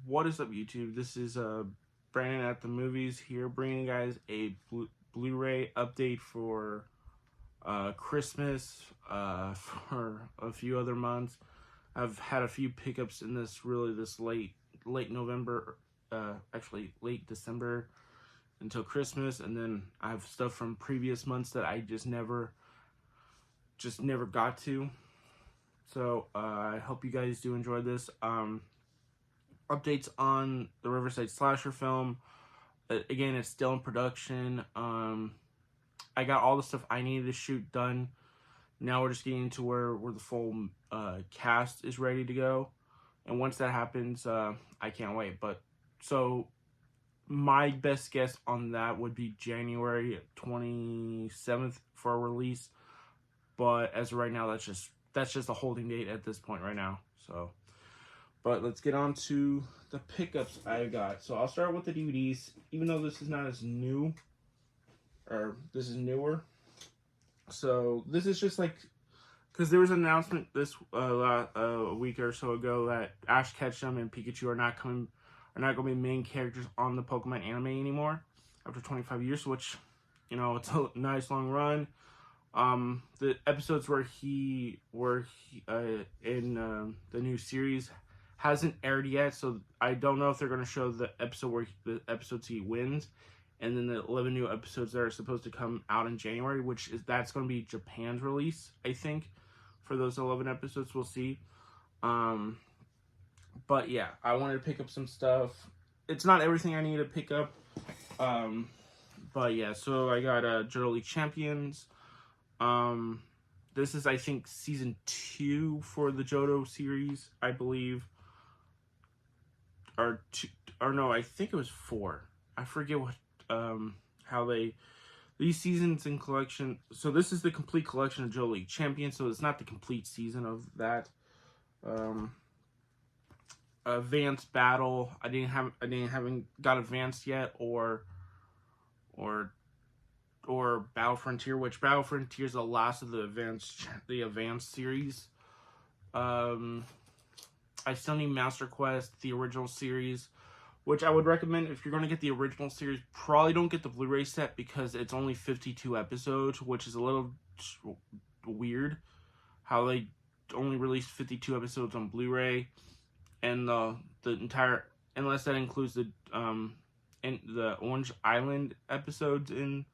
What is up, YouTube? This is Brandon at the movies here, bringing you guys a Blu-ray update for Christmas, for a few other months. I've had a few pickups in this late November, actually late December until Christmas, and then I have stuff from previous months that I just never got to. So I hope you guys do enjoy this. Updates on the Riverside Slasher film. Again, it's still in production. I got all the stuff I needed to shoot done. Now we're just getting to where the full cast is ready to go. And once that happens, I can't wait. But so my best guess on that would be January 27th for a release. But as of right now, that's just a holding date at this point right now. So, but let's get on to the pickups I got. So I'll start with the DVDs, even though this is not as new, or this is newer. So this is just like, because there was an announcement this a week or so ago that Ash Ketchum and Pikachu are not going to be main characters on the Pokemon anime anymore after 25 years, which, you know, it's a nice long run. The episodes where he in the new series hasn't aired yet, so I don't know if they're going to show the episodes he wins, and then the 11 new episodes that are supposed to come out in January, that's going to be Japan's release, I think, for those 11 episodes. We'll see. But yeah, I wanted to pick up some stuff. It's not everything I need to pick up. But yeah, so I got Johto League Champions. This is, I think, season 2 for the Johto series, I believe. Or no, I think it was 4. I forget what, how these seasons in collection. So this is the complete collection of Johto League Champions, so it's not the complete season of that. Advanced Battle, I haven't got Advanced yet, or Battle Frontier, which Battle Frontier is the last of the Advanced series. I still need Master Quest, the original series, which I would recommend if you're going to get the original series. Probably don't get the Blu-ray set because it's only 52 episodes, which is a little weird how they only released 52 episodes on Blu-ray, and the entire, unless that includes the Orange Island episodes in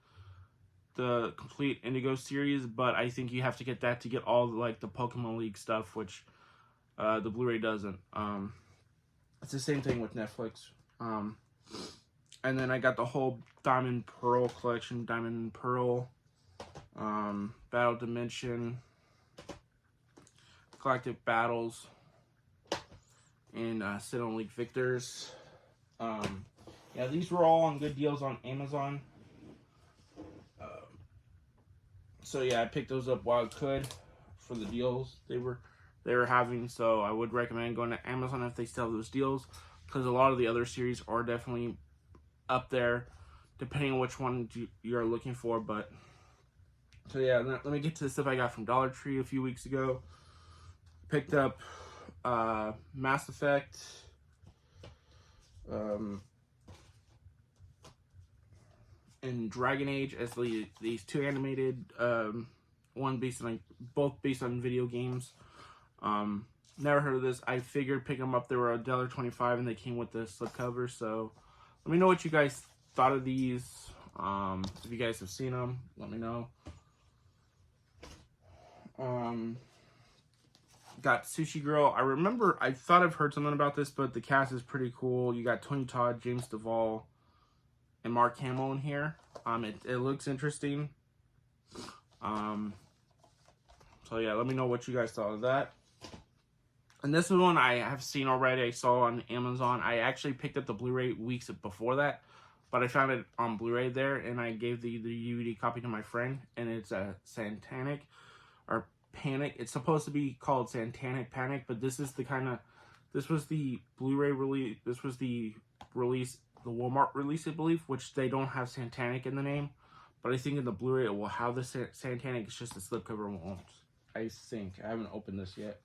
the complete Indigo series. But I think you have to get that to get all like the Pokemon League stuff, which the Blu-ray doesn't. It's the same thing with Netflix. And then I got the whole Diamond Pearl collection, Diamond and Pearl, Battle Dimension, Galactic Battles, and Sinnoh League Victors. Yeah, these were all on good deals on Amazon. So yeah, I picked those up while I could for the deals they were having. So I would recommend going to Amazon if they still have those deals, because a lot of the other series are definitely up there, depending on which one you're looking for. But so yeah, let me get to the stuff I got from Dollar Tree a few weeks ago. Picked up Mass Effect, and Dragon Age as these two animated, both based on video games. Never heard of this. I figured picking them up, they were $1.25 and they came with the slipcover. So let me know what you guys thought of these. If you guys have seen them, let me know. Got Sushi Girl. I thought I've heard something about this, but the cast is pretty cool. You got Tony Todd, James Duvall, and Mark Hamill in here. It looks interesting. So yeah, let me know what you guys thought of that. And this is one I have seen already. I saw on Amazon. I actually picked up the Blu-ray weeks before that, but I found it on Blu-ray there, and I gave the DVD copy to my friend. And it's a Satanic or Panic. It's supposed to be called Satanic Panic, but this was the Blu-ray release. This was the release, the Walmart release, I believe, which they don't have Satanic in the name. But I think in the Blu-ray it will have the Satanic. It's just the slipcover won't. I think. I haven't opened this yet.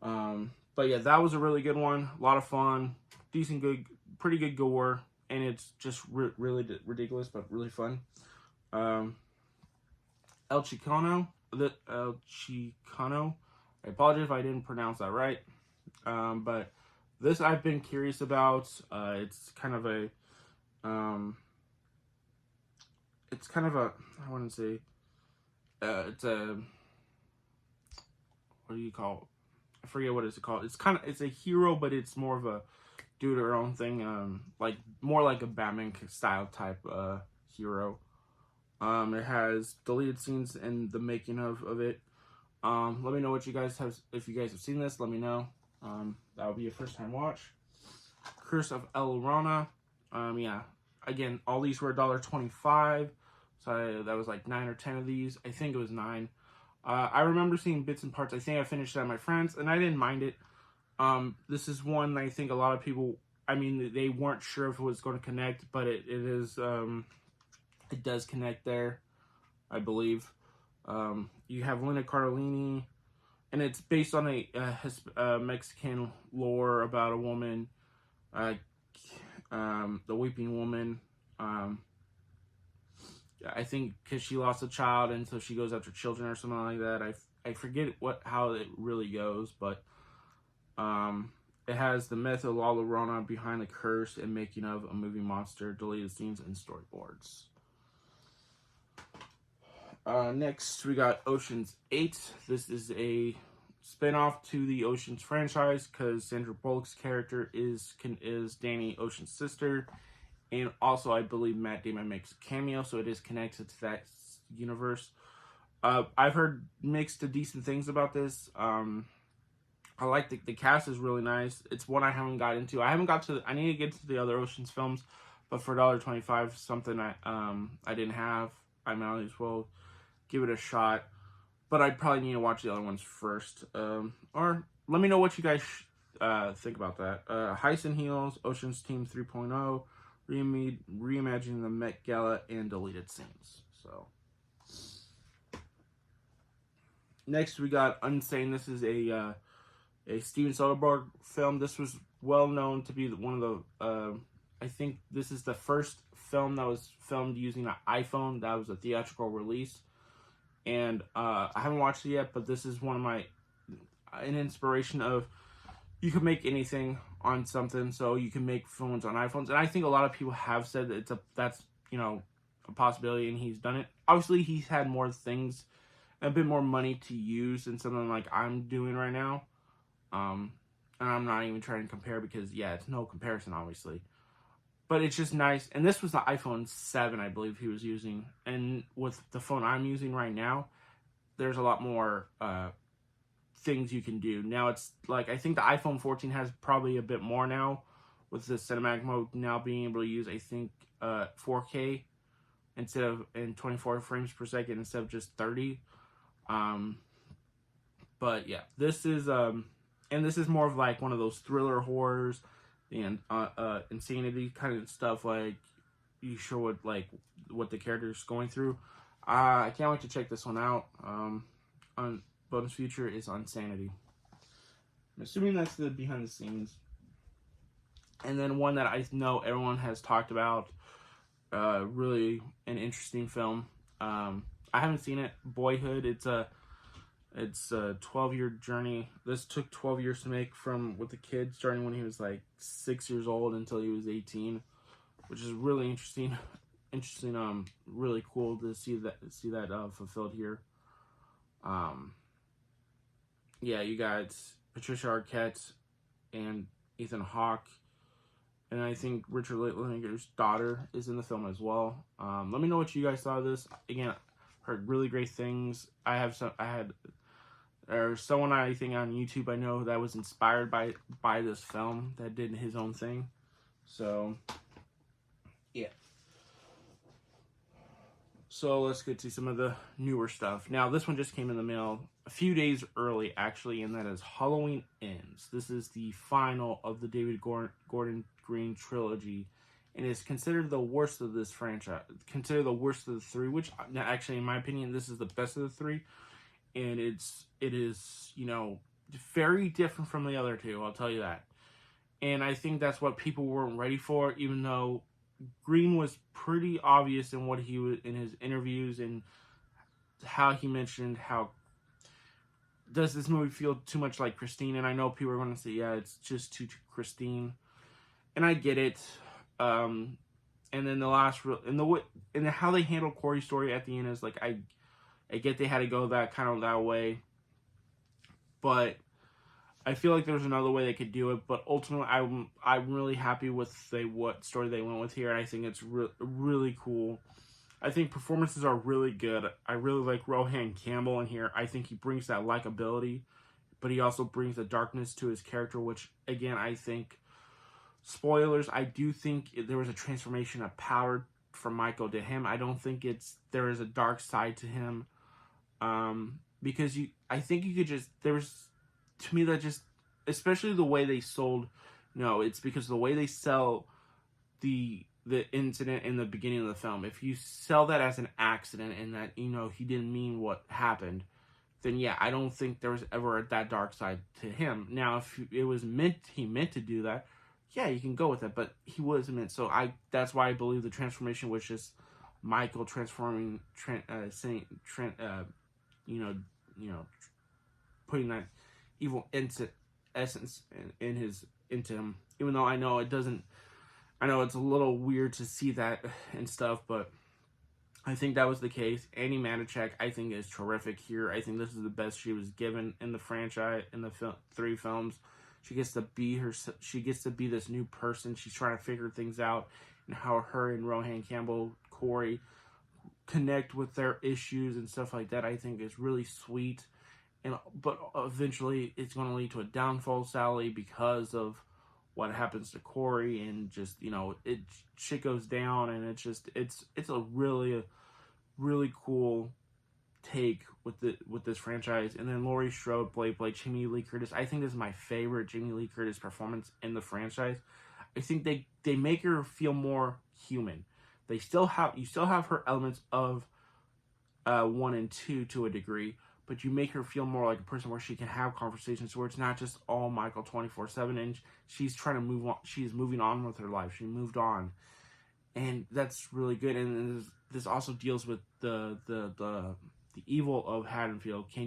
But yeah, that was a really good one. A lot of fun. pretty good gore, and it's just really ridiculous but really fun. Um, El Chicano, I apologize if I didn't pronounce that right. But this I've been curious about. It's kind of a, I want to say, it's a, what do you call it? I forget what it's called. It's a hero, but it's more of a do their own thing. Like more like a Batman style type hero. It has deleted scenes and the making of it. Let me know what you guys have, if you guys have seen this, let me know. That would be a first time watch. Curse of El Llorona. Yeah, again, all these were $1.25. So that was like 9 or 10 of these. I think it was 9. I remember seeing bits and parts. I think I finished it at my friend's, and I didn't mind it. This is one I think a lot of people, I mean, they weren't sure if it was going to connect, but it does connect there, I believe. You have Linda Cardellini, and it's based on a Mexican lore about a woman, the Weeping Woman. I think because she lost a child, and so she goes after children or something like that. I forget how it really goes, but it has the myth of La Llorona behind the curse and making of a movie monster, deleted scenes, and storyboards. Next, we got Ocean's 8. This is a spin-off to the Ocean's franchise because Sandra Bullock's character is Danny Ocean's sister. And also, I believe Matt Damon makes a cameo, so it is connected to that universe. I've heard mixed to decent things about this. I like the cast is really nice. It's one I haven't got into. I need to get to the other Ocean's films, but for $1.25, something I didn't have, I might as well give it a shot. But I'd probably need to watch the other ones first. Or let me know what you guys think about that. Heist and Heels, Ocean's Team 3.0, reimagining the Met Gala, and deleted scenes. So next we got Unsane. This is a Steven Soderbergh film. This was well known to be one of the I think this is the first film that was filmed using an iPhone. That was a theatrical release. And I haven't watched it yet, but this is one of an inspiration of, you can make anything on something, so you can make phones on iPhones. And I think a lot of people have said that that's a possibility, and he's done it. Obviously, he's had more things, a bit more money to use than something like I'm doing right now. And I'm not even trying to compare because, yeah, it's no comparison, obviously. But it's just nice. And this was the iPhone 7, I believe he was using. And with the phone I'm using right now, there's a lot more things you can do. Now it's like, I think the iPhone 14 has probably a bit more now, with the cinematic mode now being able to use, I think, 4K instead of in 24 frames per second instead of just 30. But yeah, this is and this is more of like one of those thriller horrors and insanity kind of stuff, like you show what the character's going through. I can't wait to check this one out. On bonus feature is Insanity. I'm assuming that's the behind the scenes. And then one that I know everyone has talked about, really an interesting film. I haven't seen it. Boyhood. It's a 12-year journey. This took 12 years to make, from with the kid starting when he was like 6 years old until he was 18, which is really interesting. Really cool to see that fulfilled here. Yeah, you got Patricia Arquette and Ethan Hawke, and I think Richard Linklater's daughter is in the film as well. Let me know what you guys thought of this. Again, heard really great things. There's someone I think on YouTube I know that was inspired by this film that did his own thing. So yeah. So let's get to some of the newer stuff. Now, this one just came in the mail a few days early, actually, and that is Halloween Ends. This is the final of the David Gordon Green trilogy, and is considered the worst of this franchise. Considered the worst of the three, which actually, in my opinion, this is the best of the three, and it is very different from the other two. I'll tell you that. And I think that's what people weren't ready for, even though Green was pretty obvious in what he was in his interviews and how he mentioned how does this movie feel too much like Christine? And I know people are going to say, yeah, it's just too Christine, and I get it. And then the last real and how they handled Corey's story at the end is like I get they had to go that kind of that way, but I feel like there's another way they could do it. But ultimately, I'm really happy with what story they went with here. And I think it's really cool. I think performances are really good. I really like Rohan Campbell in here. I think he brings that likability, but he also brings the darkness to his character, which, again, I think, spoilers, I do think there was a transformation of power from Michael to him. I don't think there is a dark side to him. Because I think you could just, to me, that just, especially the way they sold, no, it's because of the way they sell the incident in the beginning of the film. If you sell that as an accident and that, he didn't mean what happened, then yeah, I don't think there was ever that dark side to him. Now, if it was he meant to do that, yeah, you can go with it, but he wasn't meant. So that's why I believe the transformation was just Michael transforming, putting that evil essence into him. Even though I know it's a little weird to see that and stuff, but I think that was the case. Annie Manichek, I think, is terrific here. I think this is the best she was given in the franchise, in the 3 films. She gets to be she gets to be this new person. She's trying to figure things out, and how her and Rohan Campbell, Corey, connect with their issues and stuff like that, I think is really sweet. But eventually it's going to lead to a downfall, Sally, because of what happens to Corey, and just, shit goes down, and it's a really cool take with this franchise. And then Laurie Strode played Jamie Lee Curtis. I think this is my favorite Jamie Lee Curtis performance in the franchise. I think they make her feel more human. You still have her elements of 1 and 2 to a degree, but you make her feel more like a person where she can have conversations where it's not just all Michael 24/7, and she's trying to move on. She's moving on with her life. She moved on, and that's really good. And this also deals with the evil of Haddonfield. You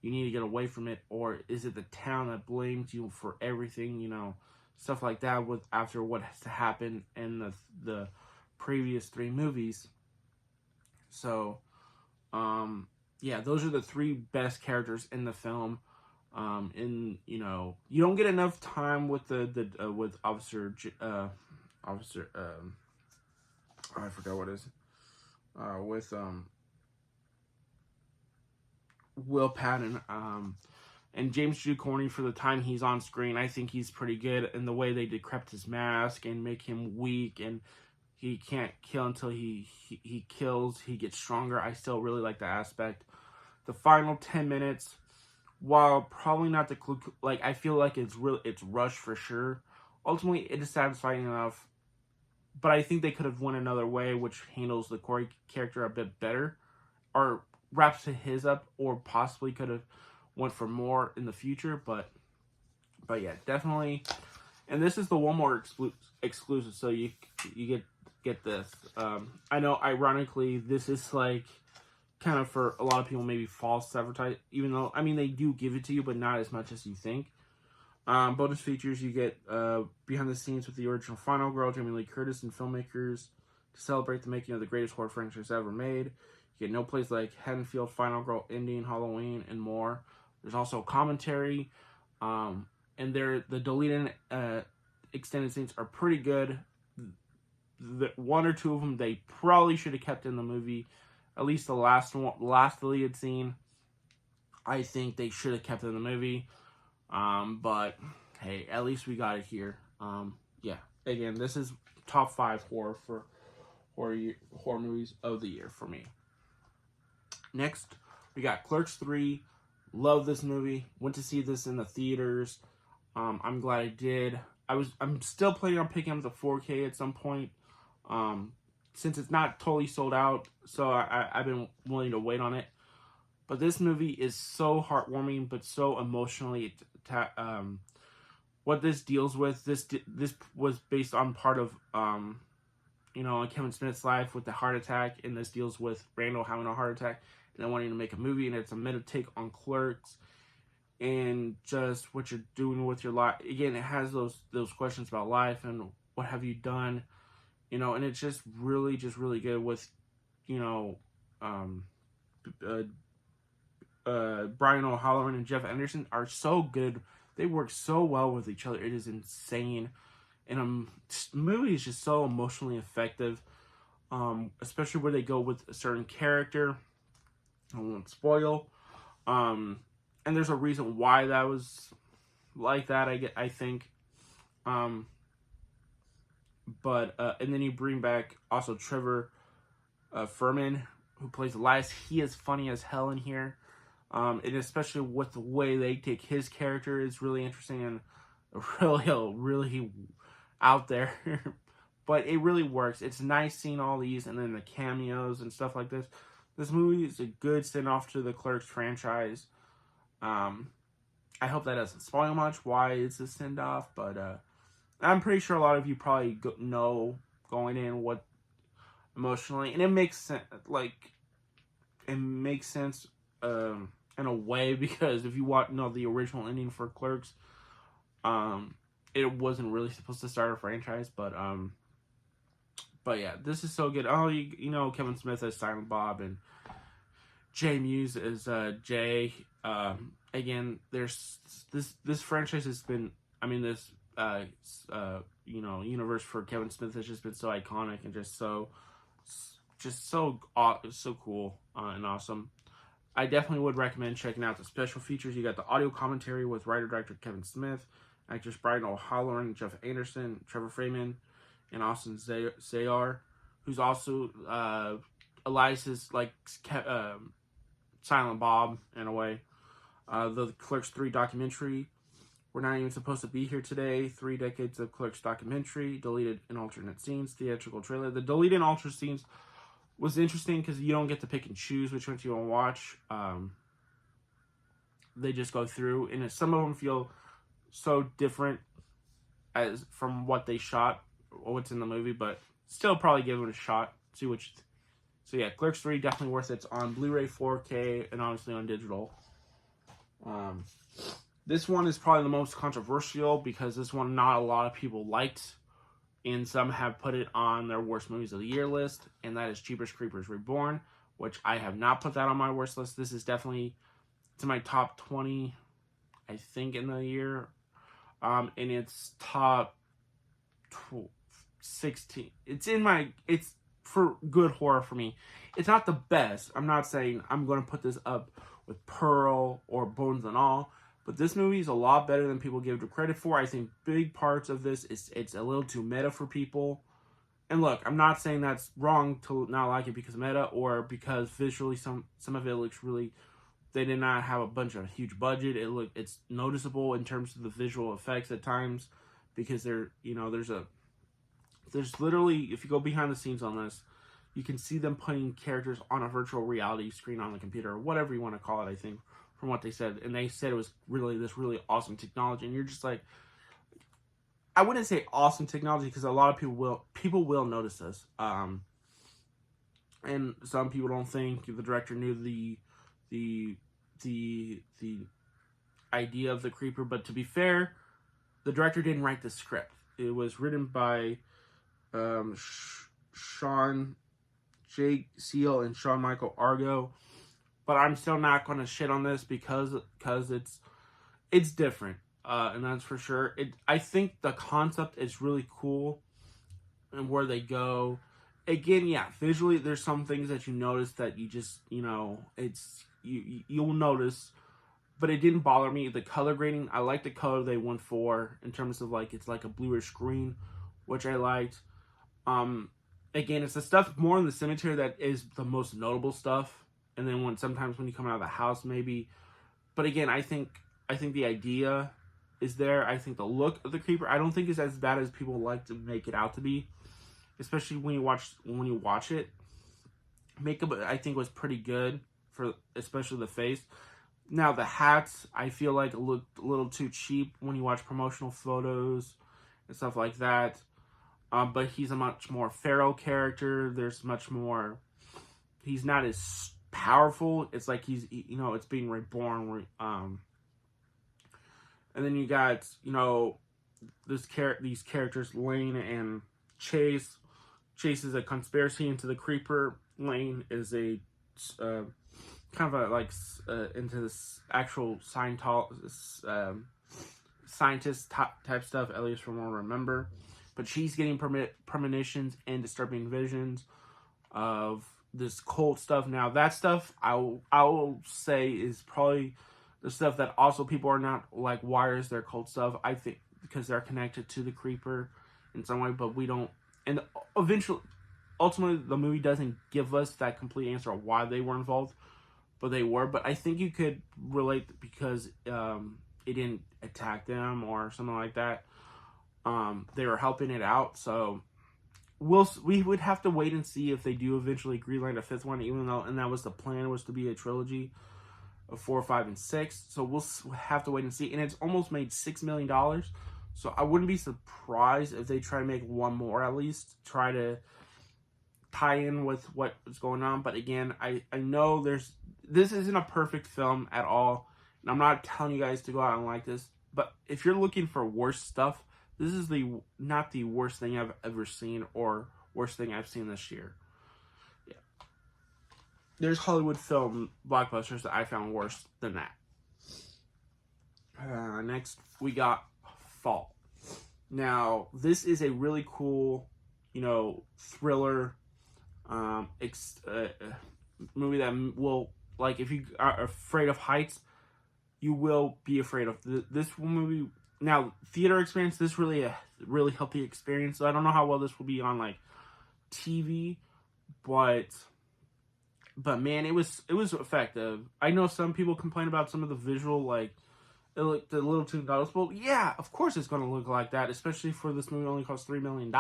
need to get away from it, or is it the town that blames you for everything? Stuff like that after what has to happen in the previous 3 movies. So, yeah, those are the 3 best characters in the film. You don't get enough time with with Officer I forgot what it is. With Will Patton, and James Duchovny, for the time he's on screen, I think he's pretty good in the way they decrypt his mask and make him weak, and he can't kill until he kills. He gets stronger. I still really like that aspect. The final 10 minutes, while probably not I feel like it's rushed for sure. Ultimately, it is satisfying enough, but I think they could have went another way, which handles the Corey character a bit better, or wraps his up, or possibly could have went for more in the future. But yeah, definitely. And this is the one more exclusive, so you get this. I know, ironically, this is kind of for a lot of people maybe false advertising, even though, they do give it to you, but not as much as you think. Bonus features, you get behind the scenes with the original Final Girl, Jamie Lee Curtis, and filmmakers to celebrate the making of the greatest horror franchise ever made. You get no plays like Haddonfield, Final Girl, Indian, Halloween, and more. There's also commentary, and the deleted extended scenes are pretty good. The 1 or 2 of them they probably should have kept in the movie. At least the last deleted scene, I think they should have kept it in the movie. But hey, at least we got it here. Yeah. Again, this is top 5 horror movies of the year for me. Next, we got Clerks 3. Love this movie. Went to see this in the theaters. I'm glad I did. I'm still planning on picking up the 4K at some point. Since it's not totally sold out, so I've been willing to wait on it. But this movie is so heartwarming, but so emotionally what this deals with. This was based on part of Kevin Smith's life with the heart attack, and this deals with Randall having a heart attack and then wanting to make a movie, and it's a meta take on Clerks and just what you're doing with your life. Again, it has those questions about life and what have you done, and it's just really good with, Brian O'Halloran and Jeff Anderson are so good. They work so well with each other. It is insane. And the movie is just so emotionally effective, especially where they go with a certain character. I won't spoil. And there's a reason why that was like that, I think. But and then you bring back also Trevor Furman, who plays Elias. He is funny as hell in here. And especially with the way they take his character is really interesting and really out there. But it really works. It's nice seeing all these and then the cameos and stuff like this. This movie is a good send-off to the Clerks franchise. I hope that doesn't spoil much why it's a send-off, but I'm pretty sure a lot of you probably know going in what emotionally, and it makes sense. It makes sense in a way, because if you know the original ending for Clerks, it wasn't really supposed to start a franchise, but yeah, this is so good. Oh, Kevin Smith as Silent Bob and Jay Muse as Jay. Again, there's this franchise has been. I mean, this universe for Kevin Smith has just been so iconic and just so cool and awesome. I definitely would recommend checking out the special features. You got the audio commentary with writer-director Kevin Smith, actors Brian O'Halloran, Jeff Anderson, Trevor Freeman, and Austin Zayar, who's also Elias's Silent Bob in a way. The Clerks 3 documentary, We're Not Even Supposed to Be Here Today, 3 decades of Clerks documentary, deleted and alternate scenes, theatrical trailer. The deleted and alternate scenes was interesting because you don't get to pick and choose which ones you want to watch. They just go through, and some of them feel so different as from what they shot or what's in the movie, but still probably give it a shot. See which. So yeah, Clerks 3 definitely worth it. It's on Blu-ray, 4K, and obviously on digital. This one is probably the most controversial because this one not a lot of people liked, and some have put it on their worst movies of the year list, and that is Jeepers Creepers Reborn, which I have not put that on my worst list. This is definitely to my top 20, I think, in the year, and it's top 16. It's for good horror for me. It's not the best. I'm not saying I'm going to put this up with Pearl or Bones and All, but this movie is a lot better than people give it credit for. I think big parts of this it's a little too meta for people. And look, I'm not saying that's wrong to not like it because of meta or because visually some of it looks really. They did not have a bunch of huge budget. It's noticeable in terms of the visual effects at times because there's literally, if you go behind the scenes on this, you can see them putting characters on a virtual reality screen on the computer or whatever you want to call it, I think, from what they said. And they said it was really this really awesome technology. And you're just like, I wouldn't say awesome technology because a lot of people will notice this. And some people don't think the director knew the idea of the creeper. But to be fair, the director didn't write the script. It was written by Sean Jake Seal and Sean Michael Argo, but I'm still not going to shit on this because it's different, and that's for sure. I think the concept is really cool, and where they go. Again, yeah, visually there's some things that you notice that you just you'll notice, but it didn't bother me. The color grading, I like the color they went for in terms of it's like a bluish green, which I liked. Again, it's the stuff more in the cemetery that is the most notable stuff, and then sometimes when you come out of the house, maybe. But again, I think the idea is there. I think the look of the creeper, I don't think is as bad as people like to make it out to be, especially when you watch it. Makeup, I think, was pretty good for especially the face. Now the hats, I feel like looked a little too cheap when you watch promotional photos and stuff like that. But he's a much more feral character. There's much more. He's not as powerful. It's like it's being reborn. And then you got these characters, Lane and Chase. Chase is a conspiracy into the Creeper. Lane is a kind of into this actual scientist type stuff, at least from what I remember. But she's getting premonitions and disturbing visions of this cult stuff. Now that stuff I will say is probably the stuff that also people are not like, why is there cult stuff? I think because they're connected to the Creeper in some way, but we don't. And ultimately, the movie doesn't give us that complete answer of why they were involved, but they were. But I think you could relate because it didn't attack them or something like that. They were helping it out, so we would have to wait and see if they do eventually greenlight a fifth one, even though, and that was the plan, was to be a trilogy of 4, 5, and 6. So we'll have to wait and see. And it's almost made $6 million. So I wouldn't be surprised if they try to make one more, at least try to tie in with what is going on. But again, I know this isn't a perfect film at all, and I'm not telling you guys to go out and like this. But if you're looking for worse stuff, this is not the worst thing I've ever seen, or worst thing I've seen this year. Yeah. There's Hollywood film blockbusters that I found worse than that. Next, we got Fall. Now, this is a really cool, thriller movie that will, like, if you are afraid of heights, you will be afraid of this movie. Now, theater experience, this really a really healthy experience. So I don't know how well this will be on like TV, but man, it was effective. I know some people complain about some of the visual, like it looked a little too noticeable. Yeah, of course it's going to look like that, especially for this movie only cost $3 million.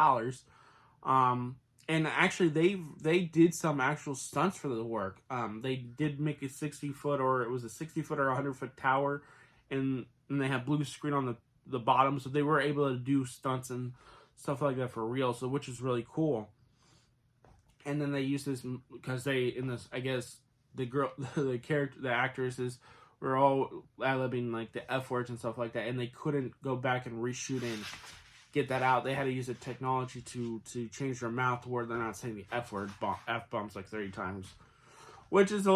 And actually, they did some actual stunts for the work. They did make a 60-foot, or it was a 60-foot or 100-foot tower, and they had blue screen on the bottom, so they were able to do stunts and stuff like that for real. So, which is really cool. And then they used this because I guess the actresses were all ad-libbing like the F words and stuff like that, and they couldn't go back and reshoot and get that out. They had to use the technology to change their mouth to where they're not saying the F word, F-bombs like 30 times. Which is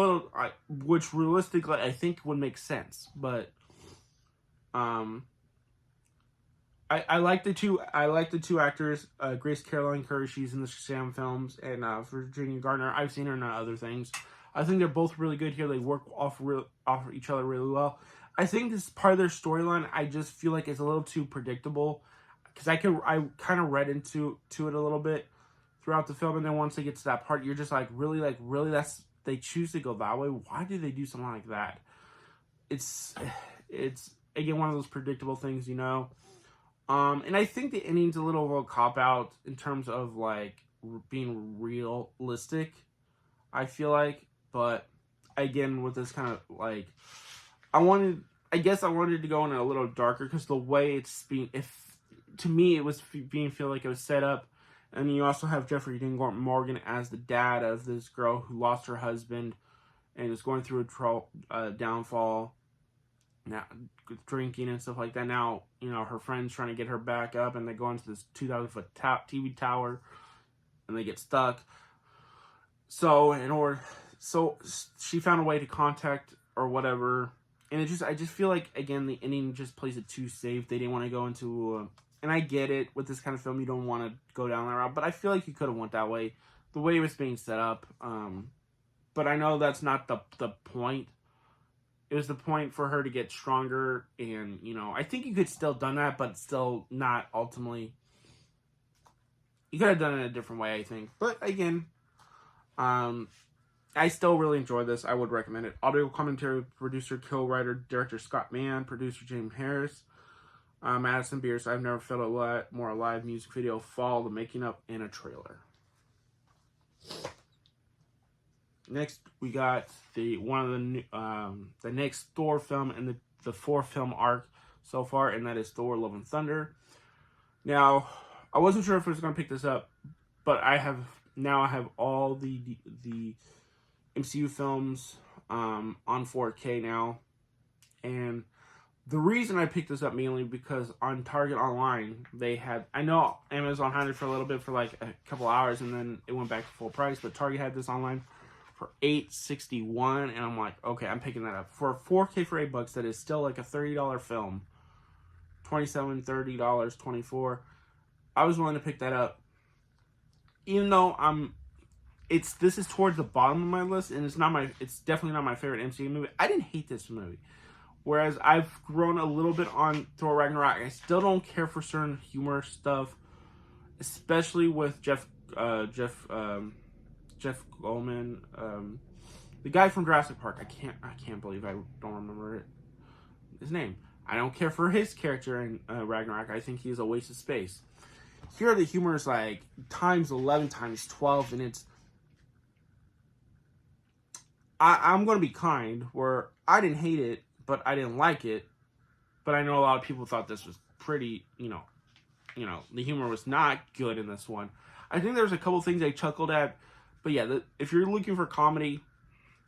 which realistically I think would make sense. But I like the two actors. Grace Caroline Curry, she's in the Shazam films, and Virginia Gardner, I've seen her in other things. I think they're both really good here. They work off each other really well. I think this part of their storyline, I just feel like it's a little too predictable, because I kind of read into it a little bit throughout the film, and then once they get to that part, you're just really, that's, they choose to go that way. Why do they do something like that? It's again one of those predictable things, And I think the ending's a little of a cop-out in terms of, like, being realistic, I feel like. But, again, with this kind of, like, I guess I wanted to go in a little darker, because the way it's being, to me, it was feel like it was set up. And you also have Jeffrey Dean Morgan as the dad of this girl who lost her husband and is going through a downfall. Now, drinking and stuff like that. Now, her friend's trying to get her back up, and they go into this 2,000-foot TV tower, and they get stuck. So she found a way to contact or whatever, and I just feel like, again, the ending just plays it too safe. They didn't want to go into and I get it, with this kind of film, you don't want to go down that route, but I feel like you could have went that way, the way it was being set up. But I know that's not the point. It was the point for her to get stronger, and, I think you could still done that, but still not ultimately. You could have done it a different way, I think. But, again, I still really enjoy this. I would recommend it. Audio commentary, producer, co-writer, director Scott Mann, producer James Harris, Madison Beers, I've Never Felt a Lot More Alive, music video, Fall, the making up, and a trailer. Next, we got the next Thor film in the 4-film arc so far, and that is Thor: Love and Thunder. Now, I wasn't sure if I was going to pick this up, but I have all the MCU films on 4K now, and the reason I picked this up mainly because on Target Online they had, I know Amazon had it for a little bit for like a couple hours and then it went back to full price, but Target had this online for $8.61, and I'm like, okay, I'm picking that up for 4K for $8. That is still like a $30 film, $27, $30, $24. I was willing to pick that up, even though this is towards the bottom of my list, and it's definitely not my favorite MCU movie. I didn't hate this movie. Whereas I've grown a little bit on Thor Ragnarok. I still don't care for certain humor stuff, especially with Jeff Goldman, the guy from Jurassic Park. I can't believe I don't remember his name. I don't care for his character in Ragnarok. I think he's a waste of space. Here the humor is like times 11, times 12, and it's. I'm going to be kind, where I didn't hate it, but I didn't like it. But I know a lot of people thought this was pretty, the humor was not good in this one. I think there's a couple things I chuckled at. But yeah, if you're looking for comedy,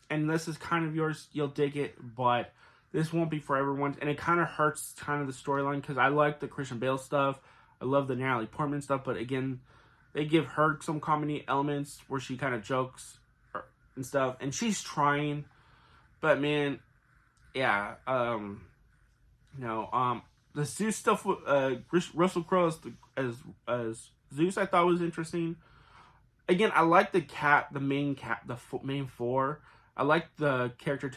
and this is kind of yours, you'll dig it. But this won't be for everyone. And it kind of hurts kind of the storyline, because I like the Christian Bale stuff. I love the Natalie Portman stuff. But again, they give her some comedy elements where she kind of jokes and stuff. And she's trying. But man, yeah, the Zeus stuff with Russell Crowe as Zeus, I thought was interesting. Again, I like the main four. I like the character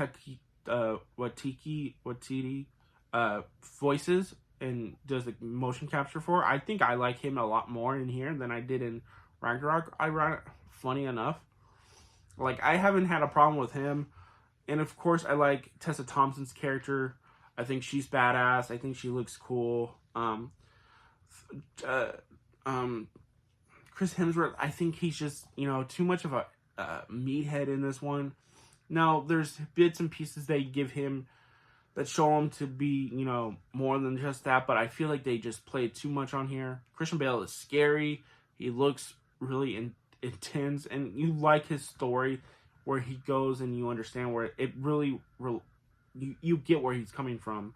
Watiti voices and does the motion capture for. I think I like him a lot more in here than I did in Ragnarok. Funny enough, like I haven't had a problem with him. And of course, I like Tessa Thompson's character. I think she's badass. I think she looks cool. Chris Hemsworth, I think he's just, too much of a meathead in this one. Now, there's bits and pieces they give him that show him to be, more than just that. But I feel like they just played too much on here. Christian Bale is scary. He looks really intense. And you like his story, where he goes and you understand where it really you get where he's coming from.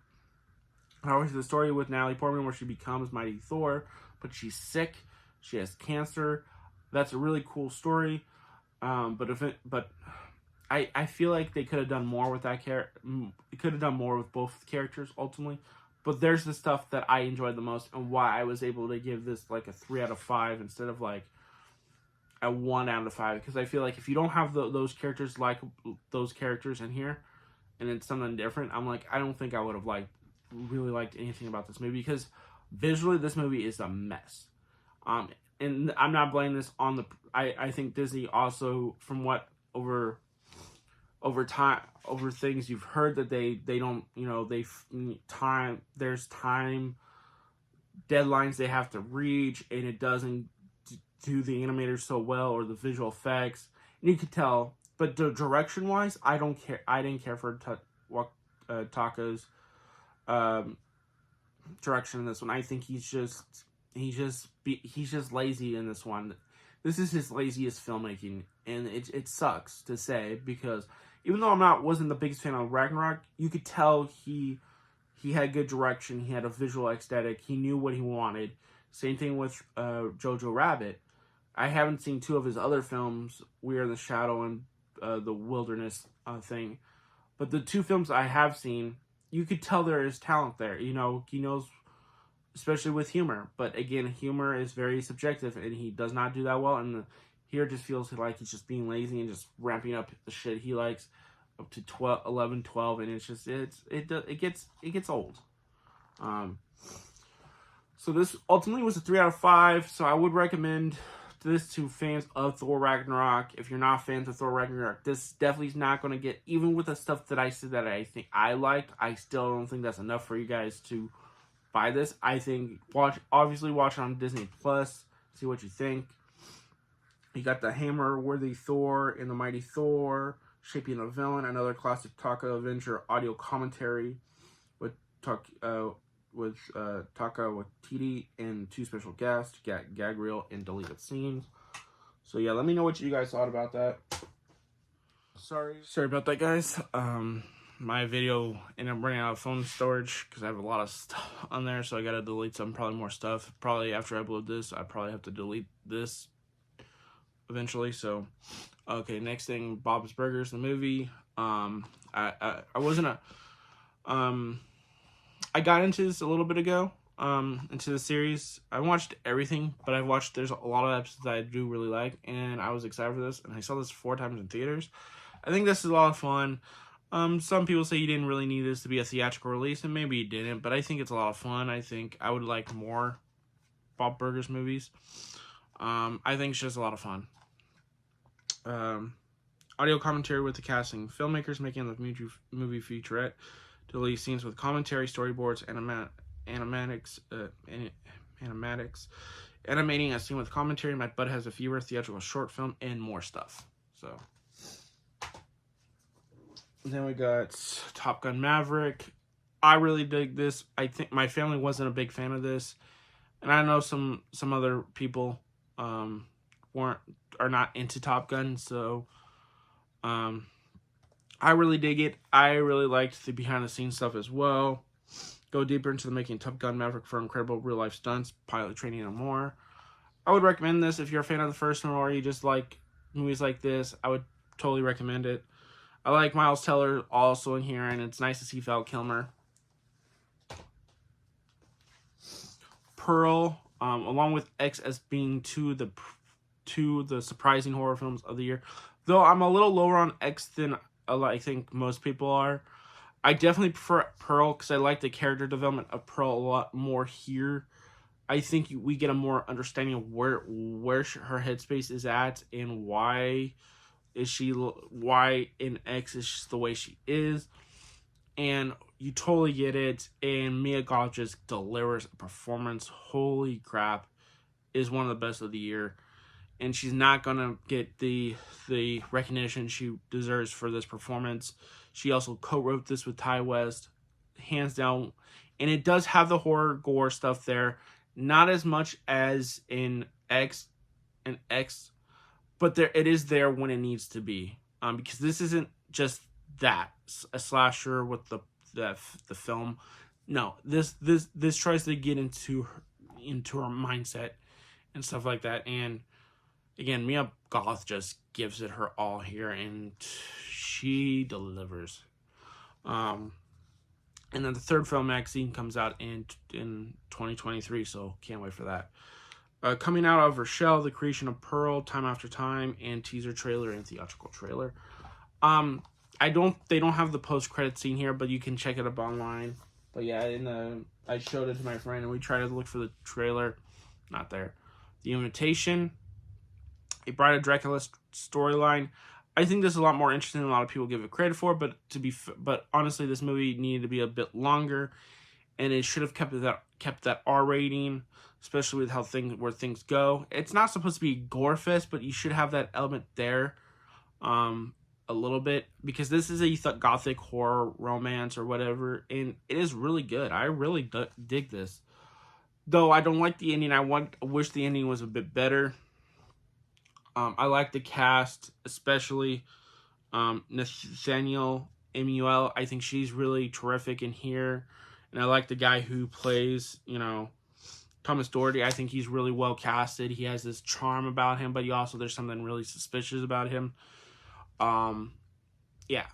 And always the story with Natalie Portman where she becomes Mighty Thor, but she's sick, she has cancer. That's a really cool story. But I feel like they could have done more with that character. They could have done more with both characters ultimately. But there's the stuff that I enjoyed the most, and why I was able to give this like a 3 out of 5 instead of like a 1 out of 5, because I feel like if you don't have those characters, like those characters in here, and it's something different, I'm like, I don't think I would have really liked anything about this movie, because visually this movie is a mess. And I'm not blaming this on the. I think Disney also, from what over things you've heard, that they don't, there's time deadlines they have to reach, and it doesn't do the animators so well, or the visual effects, and you could tell. But the direction wise, I don't care. I didn't care for Taka's direction in this one. I think he's just lazy in this one. This is his laziest filmmaking, and it sucks to say, because even though wasn't the biggest fan of Ragnarok, you could tell he had good direction. He had a visual aesthetic. He knew what he wanted. Same thing with Jojo Rabbit. I haven't seen 2 of his other films, We Are the Shadow and the Wilderness thing. But the 2 films I have seen, you could tell there is talent there. He knows, especially with humor. But again, humor is very subjective, and he does not do that well. And here it just feels like he's just being lazy and just ramping up the shit he likes up to 11, 12, and it's just it gets old. So this ultimately was a 3 out of 5. So I would recommend this to fans of Thor Ragnarok. If you're not fans of Thor Ragnarok, this definitely is not going to get, even with the stuff that I said that I think I liked, I still don't think that's enough for you guys to buy this. I think watch it on Disney Plus, see what you think. You got the hammer-worthy Thor in The Mighty Thor, Shaping a Villain, another classic Taka Avenger audio commentary with Taka Waititi and 2 special guests, gag reel and deleted scenes. So yeah, let me know what you guys thought about that. Sorry about that, guys. My video ended up running out of phone storage because I have a lot of stuff on there, so I gotta delete some, probably more stuff. Probably after I upload this, I probably have to delete this eventually. So okay, next thing, Bob's Burgers, the movie. I wasn't a I got into this a little bit ago, into the series. I watched everything, but there's a lot of episodes that I do really like, and I was excited for this, and I saw this 4 times in theaters. I think this is a lot of fun. Some people say you didn't really need this to be a theatrical release, and maybe you didn't, but I think it's a lot of fun. I think I would like more Bob Burgers movies. I think it's just a lot of fun. Audio commentary with the casting. Filmmakers making the movie featurette. Delete scenes with commentary, storyboards, animatics, animating a scene with commentary. My Butt Has a Fever, theatrical short film, and more stuff. So then we got Top Gun Maverick. I really dig this. I think my family wasn't a big fan of this, and I know some other people are not into Top Gun, so I really dig it. I really liked the behind the scenes stuff as well. Go deeper into the making of Top Gun Maverick for incredible real life stunts, pilot training, and more. I would recommend this if you're a fan of the first one or you just like movies like this. I would totally recommend it. I like Miles Teller also in here, and it's nice to see Val Kilmer. Pearl, along with X as being two of the surprising horror films of the year. Though I'm a little lower on X than I think most people are. I definitely prefer Pearl because I like the character development of Pearl a lot more here. I think we get a more understanding of where her headspace is at and why in X is just the way she is. And you totally get it. And Mia Goth just delivers a performance. Holy crap. Is one of the best of the year. And she's not going to get the recognition she deserves for this performance. She also co-wrote this with Ty West, hands down. And it does have the horror gore stuff there. Not as much as in X, but it is there when it needs to be. Because this isn't just that, a slasher with the film. No, this tries to get into her mindset and stuff like that. And again, Mia Goth just gives it her all here, and she delivers. And then the third film, Maxine, comes out in 2023, so can't wait for that. Coming out of Rochelle, The Creation of Pearl, Time After Time, and teaser trailer and theatrical trailer. They don't have the post-credit scene here, but you can check it up online. But yeah, I showed it to my friend, and we tried to look for the trailer. Not there. The Invitation, a Bride of Dracula storyline. I think this is a lot more interesting than a lot of people give it credit for, but honestly, this movie needed to be a bit longer, and it should have kept that R rating, especially with where things go. It's not supposed to be gore fest, but you should have that element there, a little bit, because this is a gothic horror romance or whatever, and it is really good. I really dig this, though I don't like the ending. I wish the ending was a bit better. I like the cast, especially Nathaniel Emuel. I think she's really terrific in here. And I like the guy who plays, Thomas Doherty. I think he's really well casted. He has this charm about him, but there's something really suspicious about him. Yeah.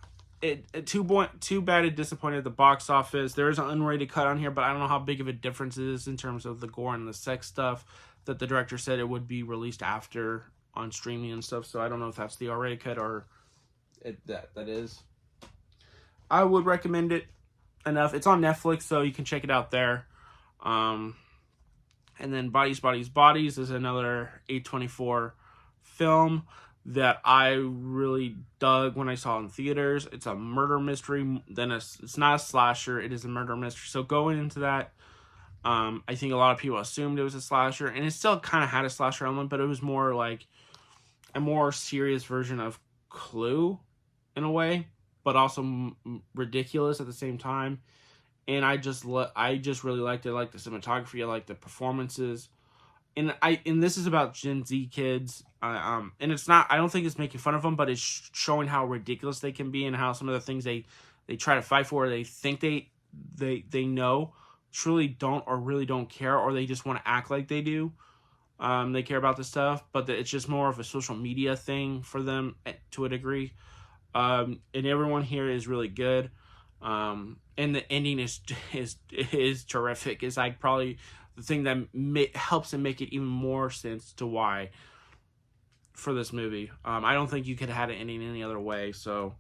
Too bad it disappointed at the box office. There is an unrated cut on here, but I don't know how big of a difference it is in terms of the gore and the sex stuff that the director said it would be released after on streaming and stuff, so I don't know if that's the R-rated cut or that is. I would recommend it enough. It's on Netflix, so you can check it out there. And then Bodies, Bodies, Bodies is another A24 film that I really dug when I saw it in theaters. It's a murder mystery. It's not a slasher. It is a murder mystery. So going into that, I think a lot of people assumed it was a slasher, and it still kind of had a slasher element, but it was more like a more serious version of Clue in a way, but also ridiculous at the same time. And I just really liked it. I liked the cinematography. I liked the performances. And this is about Gen Z kids. And it's not. I don't think it's making fun of them, but it's showing how ridiculous they can be and how some of the things they try to fight for, they think they know, truly don't or really don't care, or they just want to act like they do. They care about this stuff, but it's just more of a social media thing for them to a degree. And everyone here is really good. And the ending is terrific. It's like probably the thing that helps and make it even more sense to why for this movie. I don't think you could have had it ending any other way. So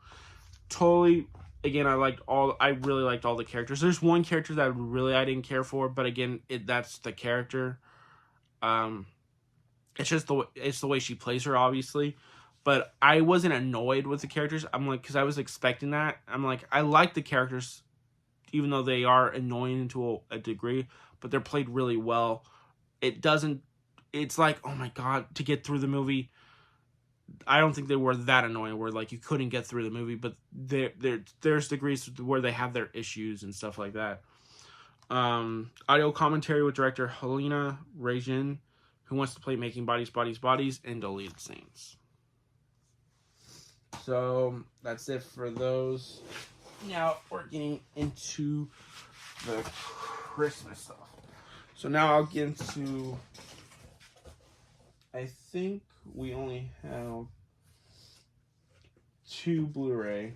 totally, again, I really liked all the characters. There's one character that really I didn't care for, but again, that's the character. It's just the way she plays her, obviously. But I wasn't annoyed with the characters. I'm like, because I was expecting that. I'm like, I like the characters, even though they are annoying to a degree, but they're played really well. It's like, oh my God, to get through the movie, I don't think they were that annoying where like you couldn't get through the movie, but there's degrees where they have their issues and stuff like that. Audio commentary with director Helena Rajin, who wants to play Making Bodies, Bodies, Bodies, and Deleted Scenes. So that's it for those. Now we're getting into the Christmas stuff. So now I'll get into, I think we only have 2 Blu-ray,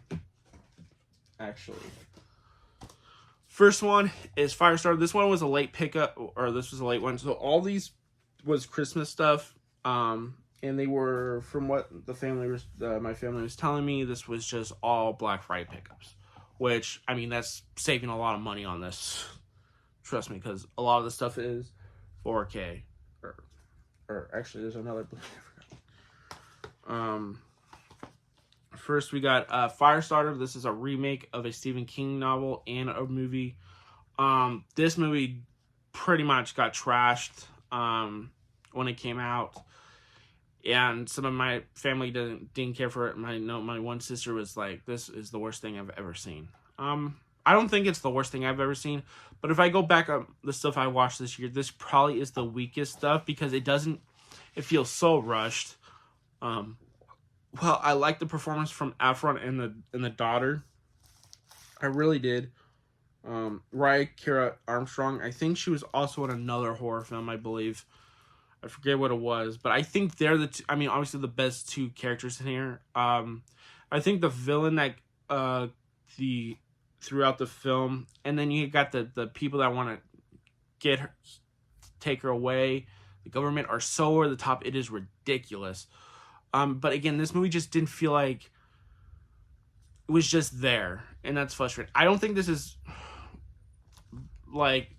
actually. First one is Firestarter. This one was a late pickup, or this was a late one. So all these was Christmas stuff. And they were, from what my family was telling me, this was just all Black Friday pickups. Which, I mean, that's saving a lot of money on this. Trust me, because a lot of the stuff is 4K. Or actually, there's another Blu-ray. First, we got Firestarter. This is a remake of a Stephen King novel and a movie. This movie pretty much got trashed when it came out. And some of my family didn't care for it. My one sister was like, "This is the worst thing I've ever seen." I don't think it's the worst thing I've ever seen, but if I go back on the stuff I watched this year, this probably is the weakest stuff because it feels so rushed. Well, I like the performance from Efron and the daughter. I really did. Raya Kira Armstrong, I think she was also in another horror film, I believe. I forget what it was, but I think they're obviously the best 2 characters in here. I think the villain that throughout the film, and then you got the people that want to take her away, the government, are so over the top. It is ridiculous. But again, this movie just didn't feel like it was just there, and that's frustrating. I don't think this is like,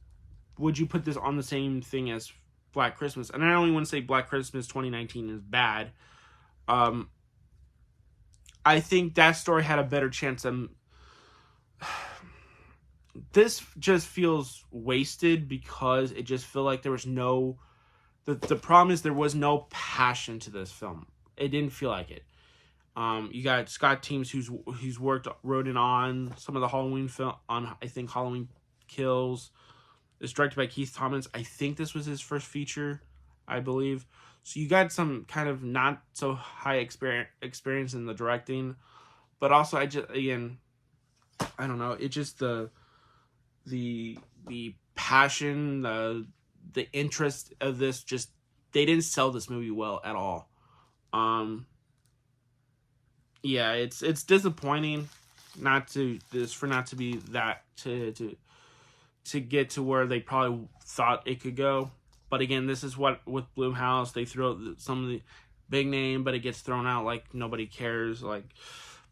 would you put this on the same thing as Black Christmas? And I only want to say Black Christmas 2019 is bad. I think that story had a better chance than this. Just feels wasted because it just felt like there was no. The problem is there was no passion to this film. It didn't feel like it. You got Scott Teems who's wrote in on some of the Halloween film, on I think Halloween Kills. It's directed by Keith Thomas. I think this was his first feature, I believe. So you got some kind of not so high experience in the directing, but also I don't know. It just the passion, the interest of this, just they didn't sell this movie well at all. Yeah, it's disappointing not to be that to get to where they probably thought it could go. But again, this is what with Blumhouse, they throw some of the big name, but it gets thrown out like nobody cares. Like,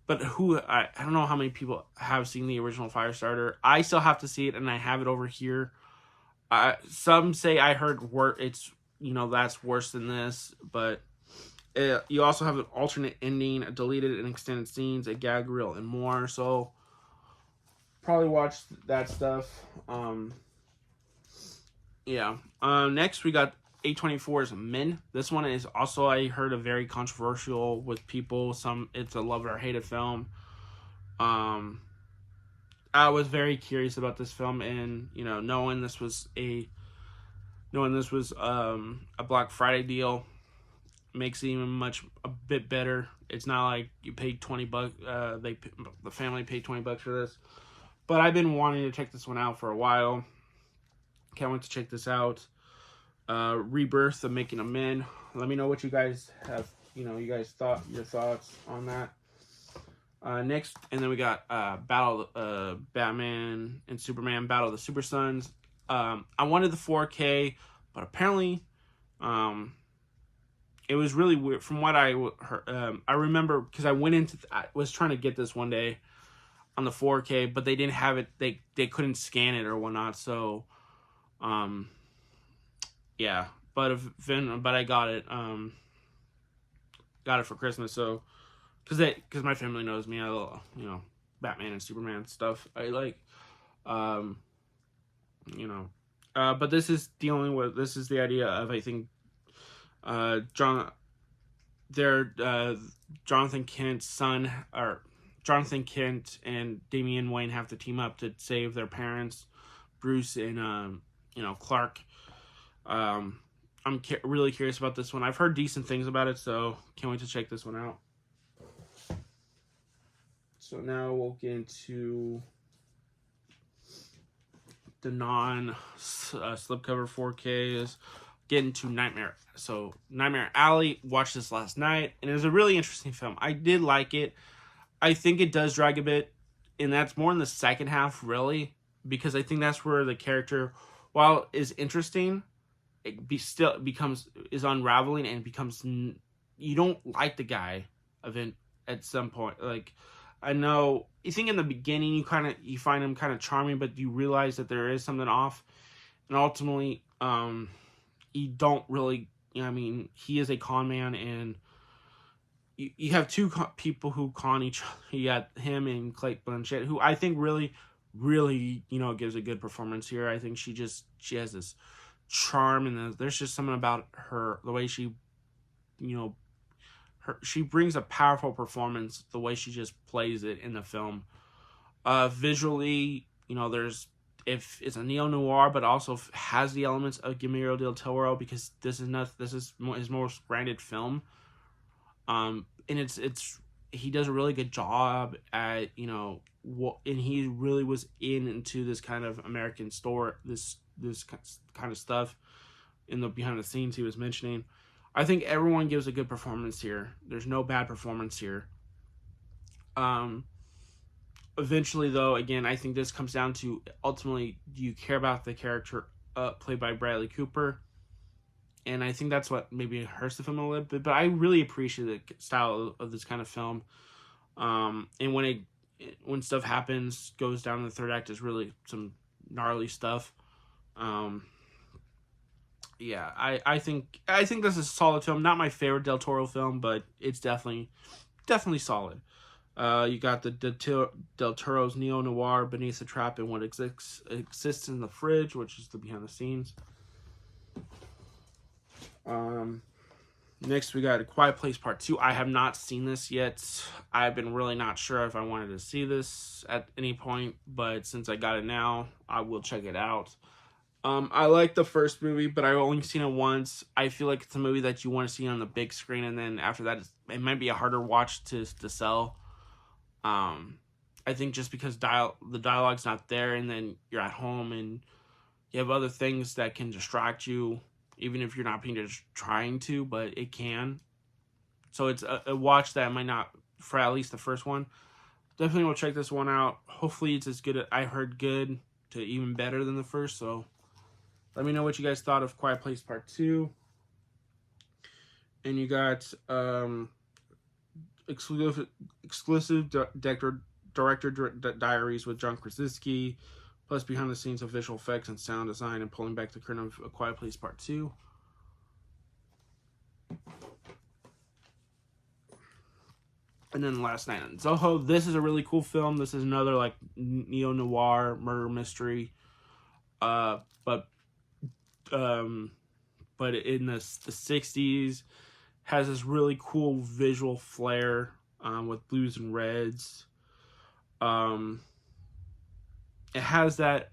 but I don't know how many people have seen the original Firestarter. I still have to see it, and I have it over here. Some say I heard it's that's worse than this, but you also have an alternate ending, a deleted and extended scenes, a gag reel, and more. So probably watch that stuff. Yeah. Next we got A24's Men. This one is also, I heard, a very controversial with people. It's a love it or hate it film. I was very curious about this film, and knowing this was a Black Friday deal makes it even a bit better. It's not like you paid $20. The family paid $20 for this, but I've been wanting to check this one out for a while. Can't wait to check this out. Rebirth of Making a Men. Let me know what you guys have. Your thoughts on that. Next, and then we got Batman and Superman Battle of the Super Sons. I wanted the 4K, but apparently, it was really weird. From what I heard, I remember because I was trying to get this one day on the 4K, but they didn't have it. They couldn't scan it or whatnot. So, yeah. But I got it. Got it for Christmas. So, because my family knows me, I Batman and Superman stuff I like. But this is the idea of, I think, Jonathan Kent's son, or Jonathan Kent and Damian Wayne have to team up to save their parents, Bruce and Clark. I'm really curious about this one. I've heard decent things about it, so can't wait to check this one out. So now we'll get into the slipcover 4Ks. Get into Nightmare. So Nightmare Alley, watched this last night, and it was a really interesting film. I did like it. I think it does drag a bit, and that's more in the second half, really, because I think that's where the character, while is interesting, is unraveling and becomes, you don't like the guy at some point. Like, I know, you think in the beginning you find him kind of charming, but you realize that there is something off, and ultimately, you don't really, he is a con man, and you have two people who con each other. You got him and Cate Blanchett, who I think really, really, gives a good performance here. I think she has this charm, and there's just something about her, the way she, she brings a powerful performance, the way she just plays it in the film. Visually, if it's a neo-noir, but also has the elements of Guillermo del Toro, because this is his most grounded film. And he does a really good job at, and he really was into this kind of American store, this kind of stuff in the behind the scenes he was mentioning. I think everyone gives a good performance here. There's no bad performance here. Eventually, though, again, I think this comes down to, ultimately, do you care about the character played by Bradley Cooper? And I think that's what maybe hurts the film a little bit. But I really appreciate the style of this kind of film. And when stuff happens, goes down in the third act, is really some gnarly stuff. Yeah, I think this is a solid film. Not my favorite Del Toro film, but it's definitely solid. You got the Del Toro's neo-noir Beneath the Trap and What Exists in the Fridge, which is the behind the scenes. Next, we got A Quiet Place Part 2. I have not seen this yet. I've been really not sure if I wanted to see this at any point, but since I got it now, I will check it out. I like the first movie, but I've only seen it once. I feel like it's a movie that you want to see on the big screen, and then after that, it might be a harder watch to sell. I think just because the dialogue's not there, and then you're at home and you have other things that can distract you, even if you're not trying to, but it can. So it's a watch that might not, for at least the first one. Definitely will check this one out. Hopefully it's as good, I heard good, to even better than the first, so let me know what you guys thought of Quiet Place Part 2. And you got exclusive director diaries with John Krasinski, plus behind the scenes of visual effects and sound design, and pulling back the curtain of A Quiet Place Part 2. And then Last Night in Soho. This is a really cool film. This is another like neo-noir murder mystery. But but in the 60s, has this really cool visual flair with blues and reds. It has that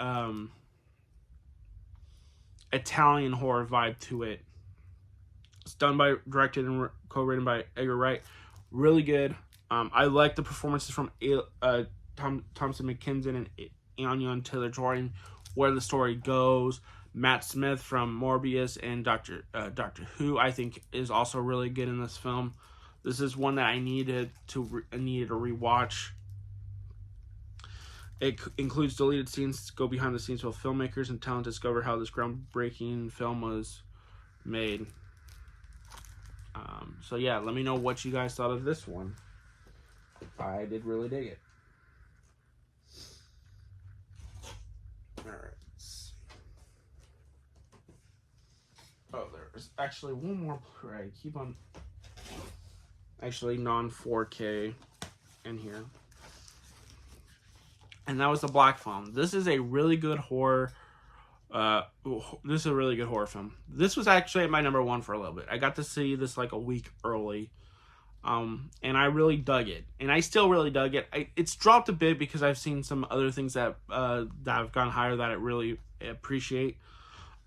Italian horror vibe to it. It's directed and co-written by Edgar Wright. Really good. I like the performances from Thompson McKinnon and Anya Taylor-Joy, where the story goes. Matt Smith from Morbius and Doctor Who, I think, is also really good in this film. This is one that I needed to rewatch. It includes deleted scenes, go behind the scenes with filmmakers and talent, discover how this groundbreaking film was made. So yeah, let me know what you guys thought of this one. I did really dig it. Alright. Oh, there's actually one more Blu-ray. Keep on. Actually, non 4K in here. And that was the Black Phone. This is a really good horror. This is a really good horror film. This was actually my number one for a little bit. I got to see this like a week early. And I really dug it. And I still really dug it. It's dropped a bit because I've seen some other things that have gone higher that I really appreciate.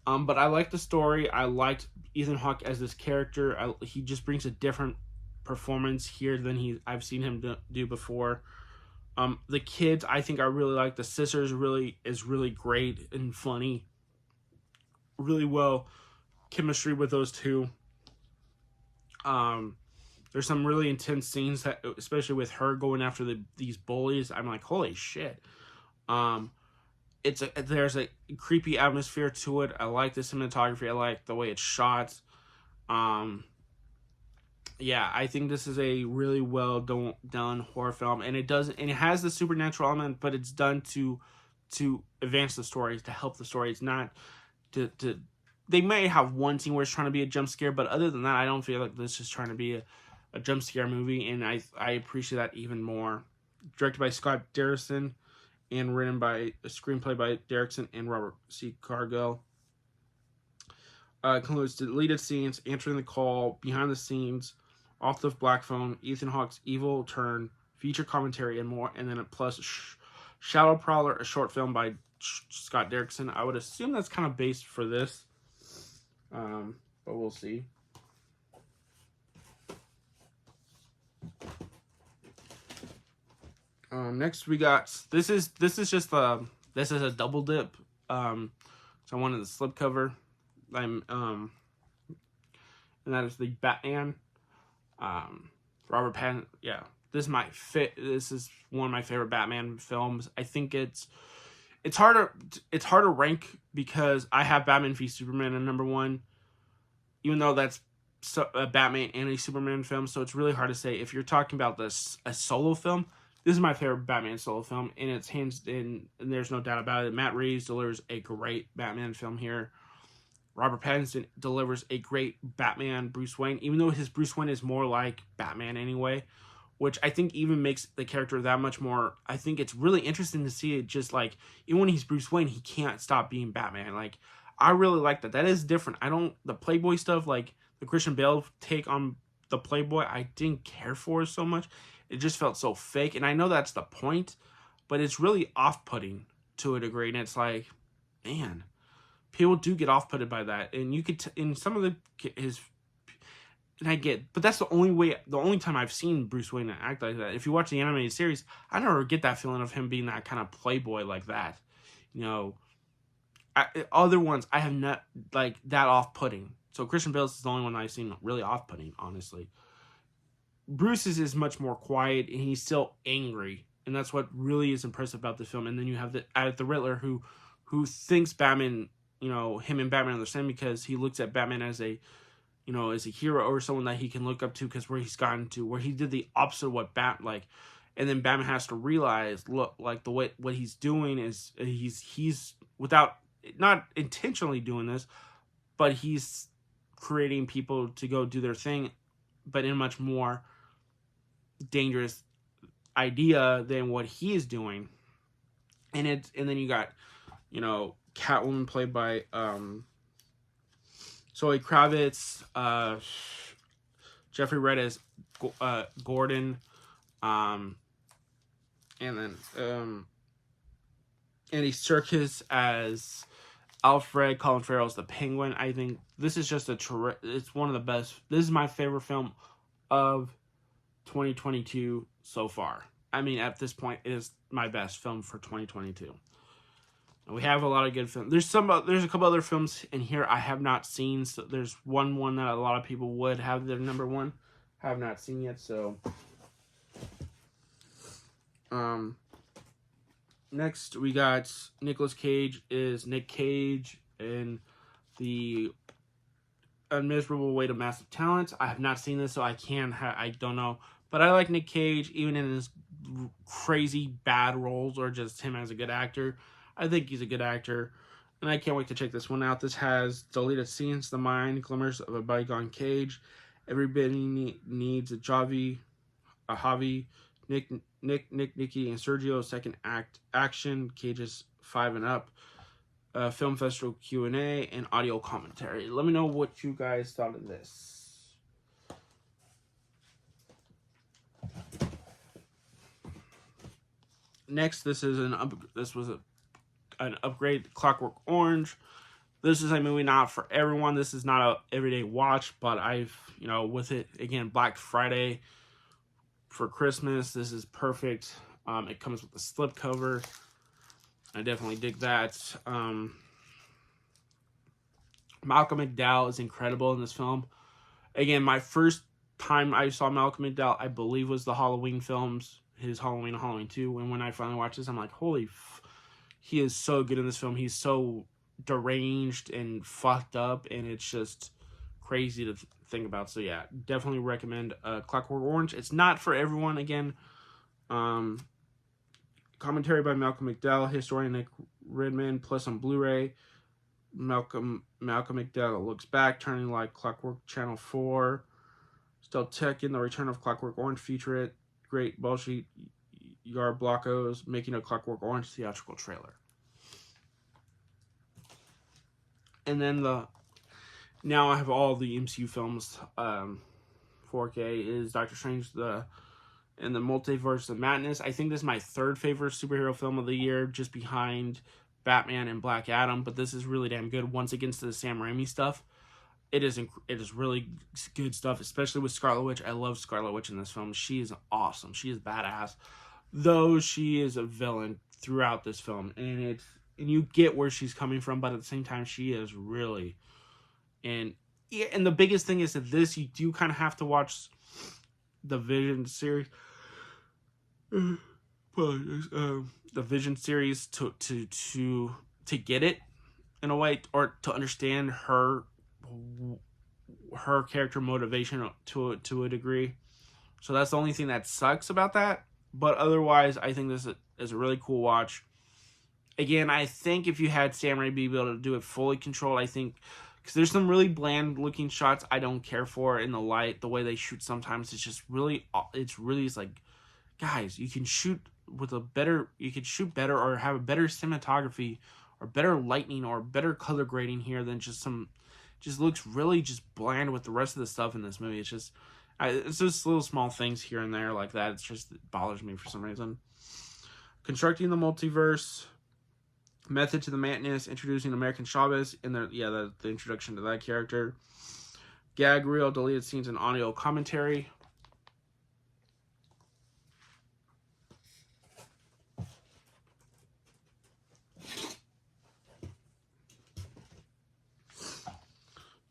But I like the story. I liked Ethan Hawke as this character. He just brings a different performance here than I've seen him do before. The kids, I think I really like. The sisters is really great and funny. Really well chemistry with those two. There's some really intense scenes that, especially with her going after these bullies. I'm like, holy shit. There's a creepy atmosphere to it. I like the cinematography. I like the way it's shot. Yeah, I think this is a really well done horror film, and it has the supernatural element, but it's done to advance the story, to help the story. It's not to they may have one scene where it's trying to be a jump scare, but other than that, I don't feel like this is trying to be a jump scare movie, and I appreciate that even more. Directed by Scott Derrickson and written by a screenplay by Derrickson and Robert C. Cargill. Includes deleted scenes, answering the call, behind the scenes, off the Black Phone, Ethan Hawke's evil turn, feature commentary, and more. And then plus Shadow Prowler, a short film by Scott Derrickson. I would assume that's kind of based for this, but we'll see. Next we got this is a double dip. So I wanted the slipcover. And that is the Batman. Robert Pattinson. Yeah, this is one of my favorite Batman films. I think it's hard to rank because I have Batman v Superman at number one, even though that's a Batman and a Superman film. So it's really hard to say. If you're talking about a solo film, this is my favorite Batman solo film, and it's hands in, and there's no doubt about it. Matt Reeves delivers a great Batman film here. Robert Pattinson delivers a great Batman Bruce Wayne, even though his Bruce Wayne is more like Batman anyway, which I think even makes the character that much more. I think it's really interesting to see it, just like, even when he's Bruce Wayne, he can't stop being Batman. Like, I really like that. That is different. The Playboy stuff, like the Christian Bale take on the Playboy, I didn't care for so much. It just felt so fake, and I know that's the point, but it's really off-putting to a degree, and it's like, man, people do get off-putted by that, and you could in some of his, and I get, but that's the only time I've seen Bruce Wayne act like that. If you watch the animated series, I never get that feeling of him being that kind of playboy like that. You know, other ones I have not like that off-putting. So Christian Bale is the only one I've seen really off-putting, honestly. Bruce's is much more quiet, and he's still angry, and that's what really is impressive about the film. And then you have the Riddler who thinks Batman, you know, him and Batman are the same because he looks at Batman as a hero or someone that he can look up to, because where he's gotten to, where he did the opposite of what and then Batman has to realize, look, like what he's doing is he's without, not intentionally doing this, but he's creating people to go do their thing, but in a much more dangerous idea than what he is doing. And then you got, you know, Catwoman played by Zoe Kravitz, Jeffrey Wright as Gordon, and then Andy Serkis as Alfred. Colin Farrell's the Penguin. I think this is just it's one of the best. This is my favorite film of 2022 so far. I mean, at this point, it is my best film for 2022. And we have a lot of good films. There's a couple other films in here I have not seen. So there's one that a lot of people would have their number one. Have not seen yet. So, next we got Nicolas Cage is Nick Cage in The Unmeasurable Weight of Massive Talent. I have not seen this, so I don't know. But I like Nick Cage, even in his crazy bad roles or just him as a good actor. I think he's a good actor, and I can't wait to check this one out. This has deleted scenes, the mind, glimmers of a bygone Cage. Everybody needs a Javi, Nick, Nikki, and Sergio's second act action. Cage's 5 and up. Film festival Q&A and audio commentary. Let me know what you guys thought of this. Next, this was an upgrade. Clockwork Orange. This is a movie not for everyone. This is not a everyday watch, but with it again, Black Friday for Christmas. This is perfect. It comes with a slipcover. I definitely dig that. Malcolm McDowell is incredible in this film. Again, my first time I saw Malcolm McDowell, I believe, was the Halloween films, his Halloween and Halloween 2. And when I finally watched this, I'm like, he is so good in this film. He's so deranged and fucked up, and it's just crazy to think about. So yeah, definitely recommend Clockwork Orange. It's not for everyone. Again, commentary by Malcolm McDowell, historian Nick Redman, plus on Blu-ray. Malcolm McDowell looks back, turning like Clockwork Channel 4. Still Tech in The Return of Clockwork Orange feature it. Great bullshit Yar Blockos making a Clockwork Orange theatrical trailer. And then now I have all the MCU films. 4K is Doctor Strange and the Multiverse of Madness. I think this is my third favorite superhero film of the year, just behind Batman and Black Adam. But this is really damn good. Once it gets to the Sam Raimi stuff, it is really good stuff, especially with Scarlet Witch. I love Scarlet Witch in this film. She is awesome. She is badass, though she is a villain throughout this film, and you get where she's coming from, but at the same time, she is really. And the biggest thing is that you do kind of have to watch the Vision series. The Vision series to get it in a way, or to understand her character motivation to a degree. So that's the only thing that sucks about that. But otherwise, I think this is a really cool watch. Again, I think if you had Sam Raimi be able to do it fully controlled, I think, because there's some really bland looking shots I don't care for in the light, the way they shoot sometimes. It's like, guys, you can shoot better, or have a better cinematography, or better lighting, or better color grading here than just looks really just bland with the rest of the stuff in this movie. It's just little small things here and there like that. It bothers me for some reason. Constructing the Multiverse, Method to the Madness, introducing American Chavez in the introduction to that character. Gag reel, deleted scenes, and audio commentary.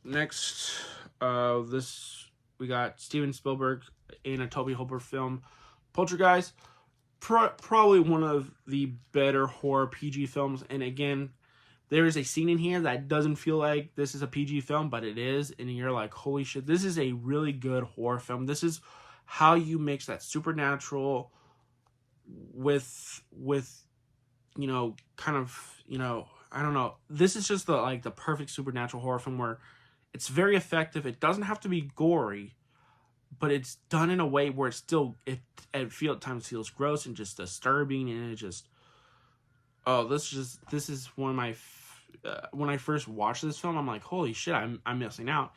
Next, we got Steven Spielberg in a Tobe Hooper film, Poltergeist. Probably one of the better horror PG films. And again, there is a scene in here that doesn't feel like this is a PG film, but it is. And you're like, holy shit, this is a really good horror film. This is how you mix that supernatural with kind of, I don't know. This is just the perfect supernatural horror film where it's very effective. It doesn't have to be gory, but it's done in a way where it at times feels gross and just disturbing, and it just this is one of my when I first watched this film, I'm like, holy shit, I'm missing out.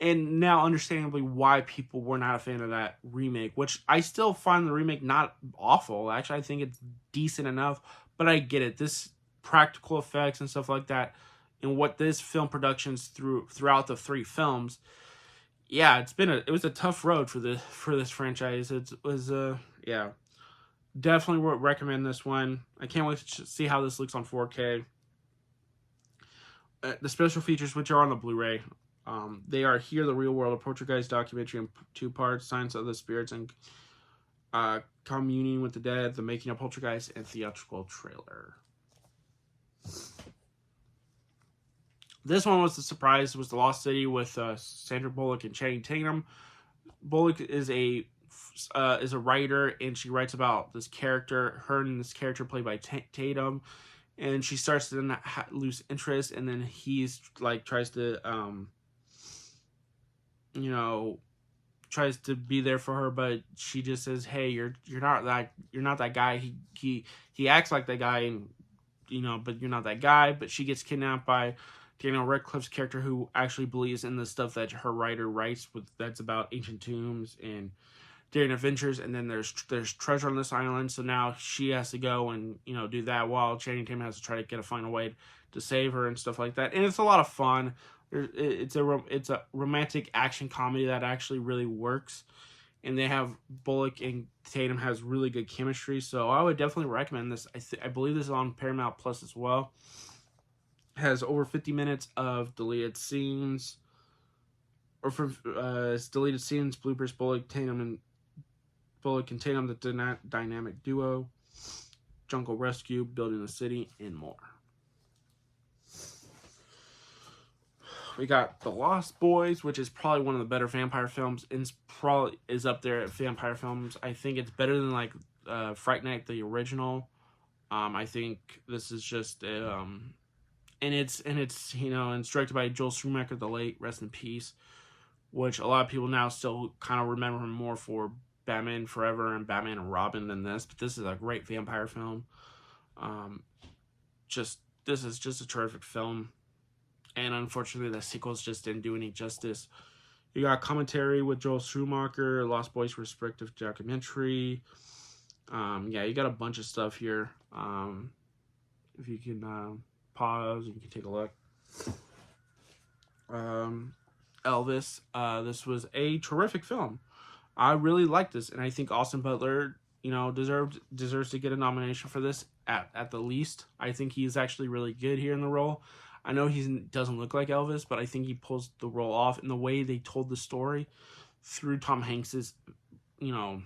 And now, understandably, why people were not a fan of that remake, which I still find the remake not awful. Actually, I think it's decent enough, but I get it. This practical effects and stuff like that, and what this film productions throughout the 3 films, yeah, it was a tough road for this franchise. It was yeah, definitely would recommend this one. I can't wait to see how this looks on 4K. The special features, which are on the Blu-ray. They are Here, the Real World, a Poltergeist documentary in 2 parts, Science of the Spirits, and Communing with the Dead, The Making of Poltergeist, and theatrical trailer. This one was the surprise. It was The Lost City with Sandra Bullock and Channing Tatum. Bullock is a writer, and she writes about this character, her and this character played by Tatum, and she starts to lose interest, and then he's like tries to tries to be there for her, but she just says, "Hey, you're not that guy." He acts like that guy, and but you're not that guy. But she gets kidnapped by Daniel Radcliffe's character, who actually believes in the stuff that her writer writes, that's about ancient tombs and daring adventures. And then there's treasure on this island, so now she has to go and do that, while Channing Tatum has to try to find a way to save her and stuff like that. And it's a lot of fun. It's a romantic action comedy that actually really works, and they have Bullock and Tatum has really good chemistry. So I would definitely recommend this. I believe this is on Paramount Plus as well. It has over 50 minutes of deleted scenes, or it's deleted scenes, bloopers. Bullock and Tatum, the dynamic duo, jungle rescue, building the city, and more. We got The Lost Boys, which is probably one of the better vampire films, and probably is up there at vampire films. I think it's better than like Fright Night, the original. I think this is just and it's and directed by Joel Schumacher, the late, rest in peace, which a lot of people now still kind of remember him more for Batman Forever and Batman and Robin than this. But this is a great vampire film. This is just a terrific film. And unfortunately, the sequels just didn't do any justice. You got commentary with Joel Schumacher, Lost Boys Perspective documentary. Yeah, you got a bunch of stuff here. If you can pause, you can take a look. Elvis. This was a terrific film. I really liked this, and I think Austin Butler, deserves to get a nomination for this at the least. I think he's actually really good here in the role. I know he doesn't look like Elvis, but I think he pulls the role off, and the way they told the story through Tom Hanks's, I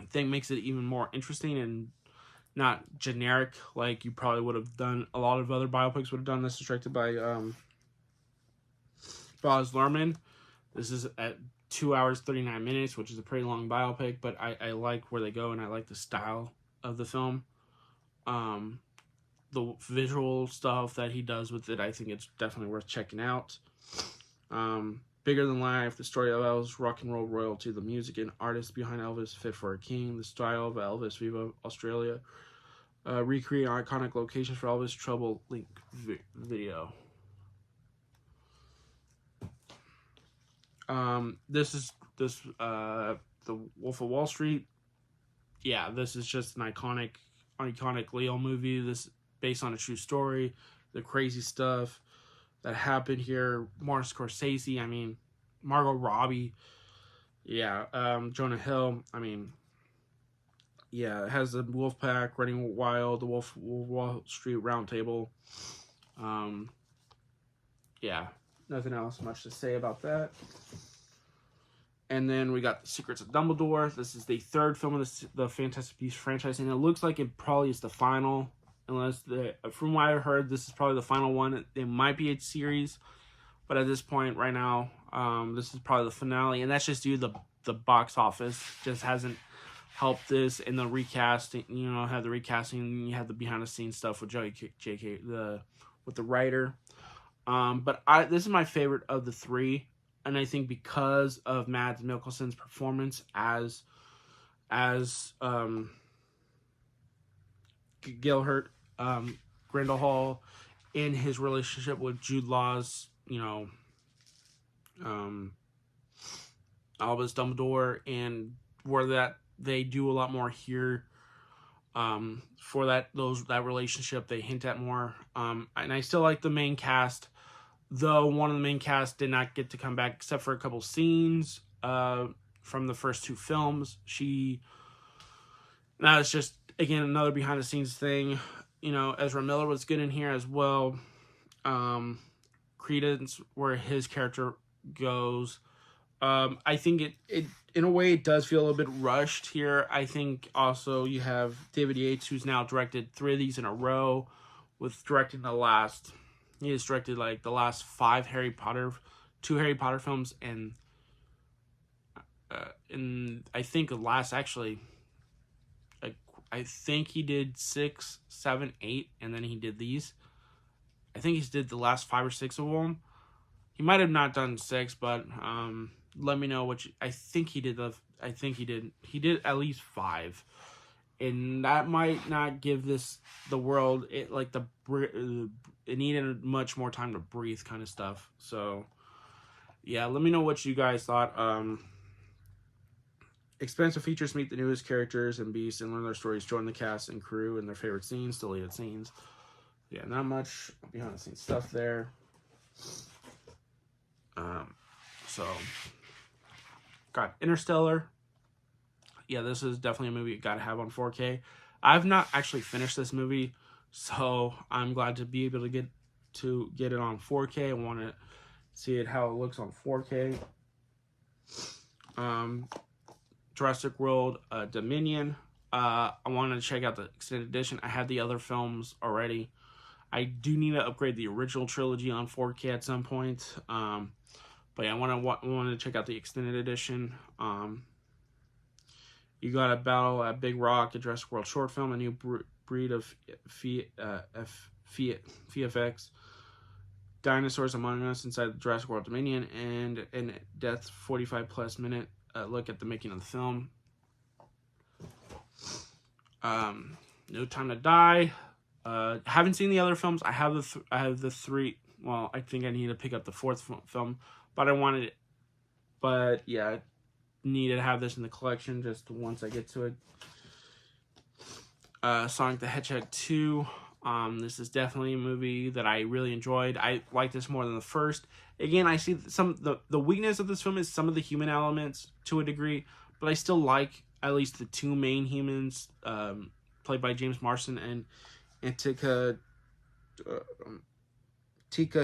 think makes it even more interesting and not generic like you probably would have done. A lot of other biopics would have done. This is directed by Baz Luhrmann. This is at 2 hours 39 minutes, which is a pretty long biopic, but I like where they go, and I like the style of the film. The visual stuff that he does with it, I think it's definitely worth checking out. Bigger Than Life, the story of Elvis, rock and roll royalty, the music and artists behind Elvis, Fit for a King, the style of Elvis, Viva Australia, recreate iconic locations for Elvis, Trouble link video. The Wolf of Wall Street. Yeah, this is just an iconic Leo movie. This based on a true story, the crazy stuff that happened here. Martin Scorsese, Margot Robbie, Jonah Hill. It has the Wolf Pack, Running Wild, the Wolf Wall Street Round Table. Nothing else much to say about that. And then we got The Secrets of Dumbledore. This is the 3rd film of the Fantastic Beasts franchise, and it looks like it probably is the final. From what I heard, this is probably the final one. It might be a series, but at this point, right now, this is probably the finale, and that's just due to the box office. Just hasn't helped this in the recasting. Have the recasting, you have the behind the scenes stuff with with the writer. But this is my favorite of the 3, and I think because of Mads Mikkelsen's performance as Gilbert Grindelwald, in his relationship with Jude Law's, Albus Dumbledore, and where that they do a lot more here. For that relationship, they hint at more. And I still like the main cast, though one of the main cast did not get to come back except for a couple scenes from the first 2 films. Now it's just, again, another behind the scenes thing. Ezra Miller was good in here as well. Credence, where his character goes. I think it in a way it does feel a little bit rushed here. I think also you have David Yates, who's now directed 3 of these in a row, with directing he has directed like the last 5 2 Harry Potter films, and I think the last actually, I think he did 6, 7, 8, and then he did these. I think he did the last 5 or 6 of them. He might have not done 6, but let me know I think he did he did at least 5, and that might not give the world it needed much more time to breathe kind of stuff. So yeah, let me know what you guys thought. Expansive features meet the newest characters and beasts and learn their stories, join the cast and crew and their favorite scenes, deleted scenes. Yeah, not much behind the scenes stuff there. So got Interstellar. Yeah, this is definitely a movie you gotta have on 4K. I've not actually finished this movie, so I'm glad to be able to get it on 4K. I want to see how it looks on 4K. Jurassic World Dominion. I wanted to check out the extended edition. I had the other films already. I do need to upgrade the original trilogy on 4K at some point. But yeah, I wanted to check out the extended edition. You got a battle at Big Rock, a Jurassic World short film, a new breed of VFX. Dinosaurs Among Us inside the Jurassic World Dominion, and in depth 45+ minute look at the making of the film. No Time to Die. Haven't seen the other films. I have the 3. Well, I think I need to pick up the 4th film, but I wanted it. But yeah, needed to have this in the collection just once I get to it. Sonic the Hedgehog 2. This is definitely a movie that I really enjoyed. I like this more than the first. Again, I see the weakness of this film is some of the human elements to a degree, but I still like at least the 2 main humans, played by James Marsden and Tika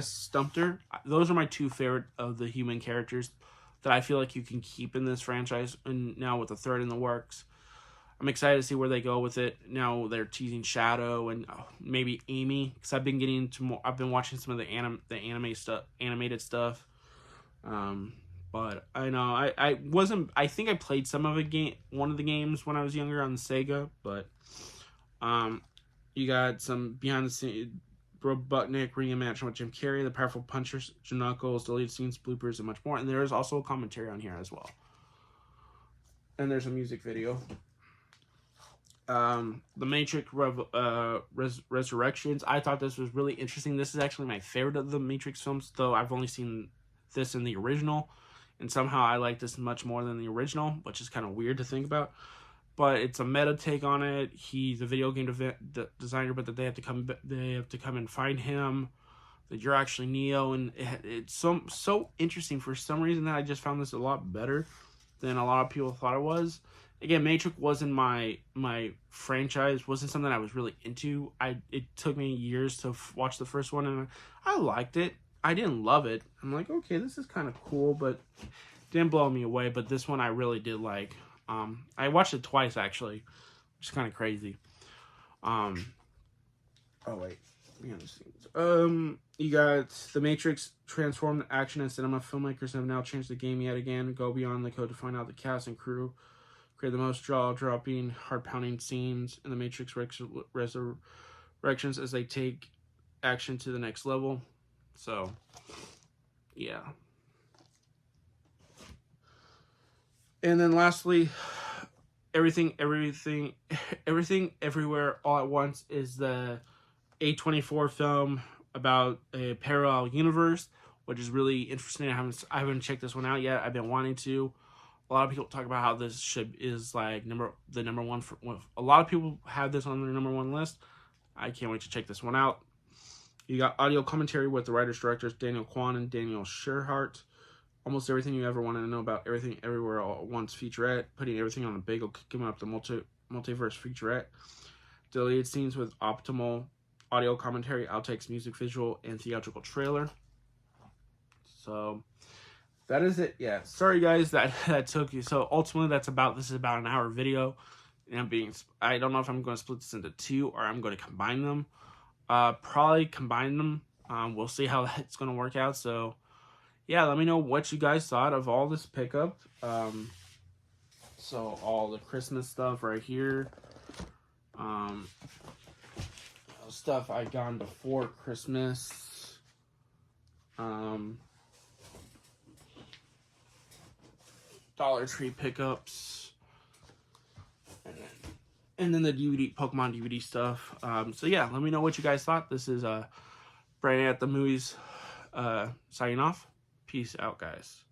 Stumpter. Those are my 2 favorite of the human characters that I feel like you can keep in this franchise, and now with the 3rd in the works. I'm excited to see where they go with it. Now they're teasing Shadow and maybe Amy, because I've been getting into more. I've been watching some of the animated stuff. But I know I wasn't. I think I played some of one of the games when I was younger on the Sega. But you got some behind the scenes. Robotnik reimagined with Jim Carrey, the powerful punchers, Knuckles, deleted scenes, bloopers, and much more. And there is also a commentary on here as well. And there's a music video. The Matrix Resurrections. I thought this was really interesting. This is actually my favorite of the Matrix films, though I've only seen this in the original, and somehow I like this much more than the original, which is kind of weird to think about. But it's a meta take on it. He's a video game designer, but that they have to come and find him. That you're actually Neo, and it's so interesting for some reason that I just found this a lot better than a lot of people thought it was. Again, Matrix wasn't my franchise, wasn't something I was really into. It took me years to watch the first one, and I liked it. I didn't love it. I'm like, okay, this is kind of cool, but didn't blow me away. But this one I really did like. I watched it twice, actually, which is kind of crazy. Oh, wait. Behind the scenes. You got The Matrix transformed action and cinema. Filmmakers have now changed the game yet again. Go beyond the code to find out the cast and crew create the most jaw-dropping, heart-pounding scenes in The Matrix Resurrections as they take action to the next level. So, yeah. And then lastly, Everything, Everywhere, All at Once is the A24 film about a parallel universe, which is really interesting. I haven't checked this one out yet. I've been wanting to. A lot of people talk about how this ship is like the number one for. A lot of people have this on their number one list. I can't wait to check this one out. You got audio commentary with the writers directors Daniel Kwan and Daniel Sherhart. Almost everything you ever wanted to know about everything everywhere all at once featurette, putting everything on the bagel, kicking up the multiverse featurette. Deleted scenes with optimal audio commentary, outtakes, music, visual, and theatrical trailer. So that is it. Yeah, sorry guys that took you. So ultimately, this is about an hour video, and I don't know if I'm going to split this into two or I'm going to combine them. Probably combine them. We'll see how that's going to work out. So yeah, let me know what you guys thought of all this pickup. So all the Christmas stuff right here. Stuff I got before Christmas. Dollar Tree pickups. And then the Pokemon DVD stuff. So yeah, let me know what you guys thought. This is Brandon at the Movies signing off. Peace out, guys.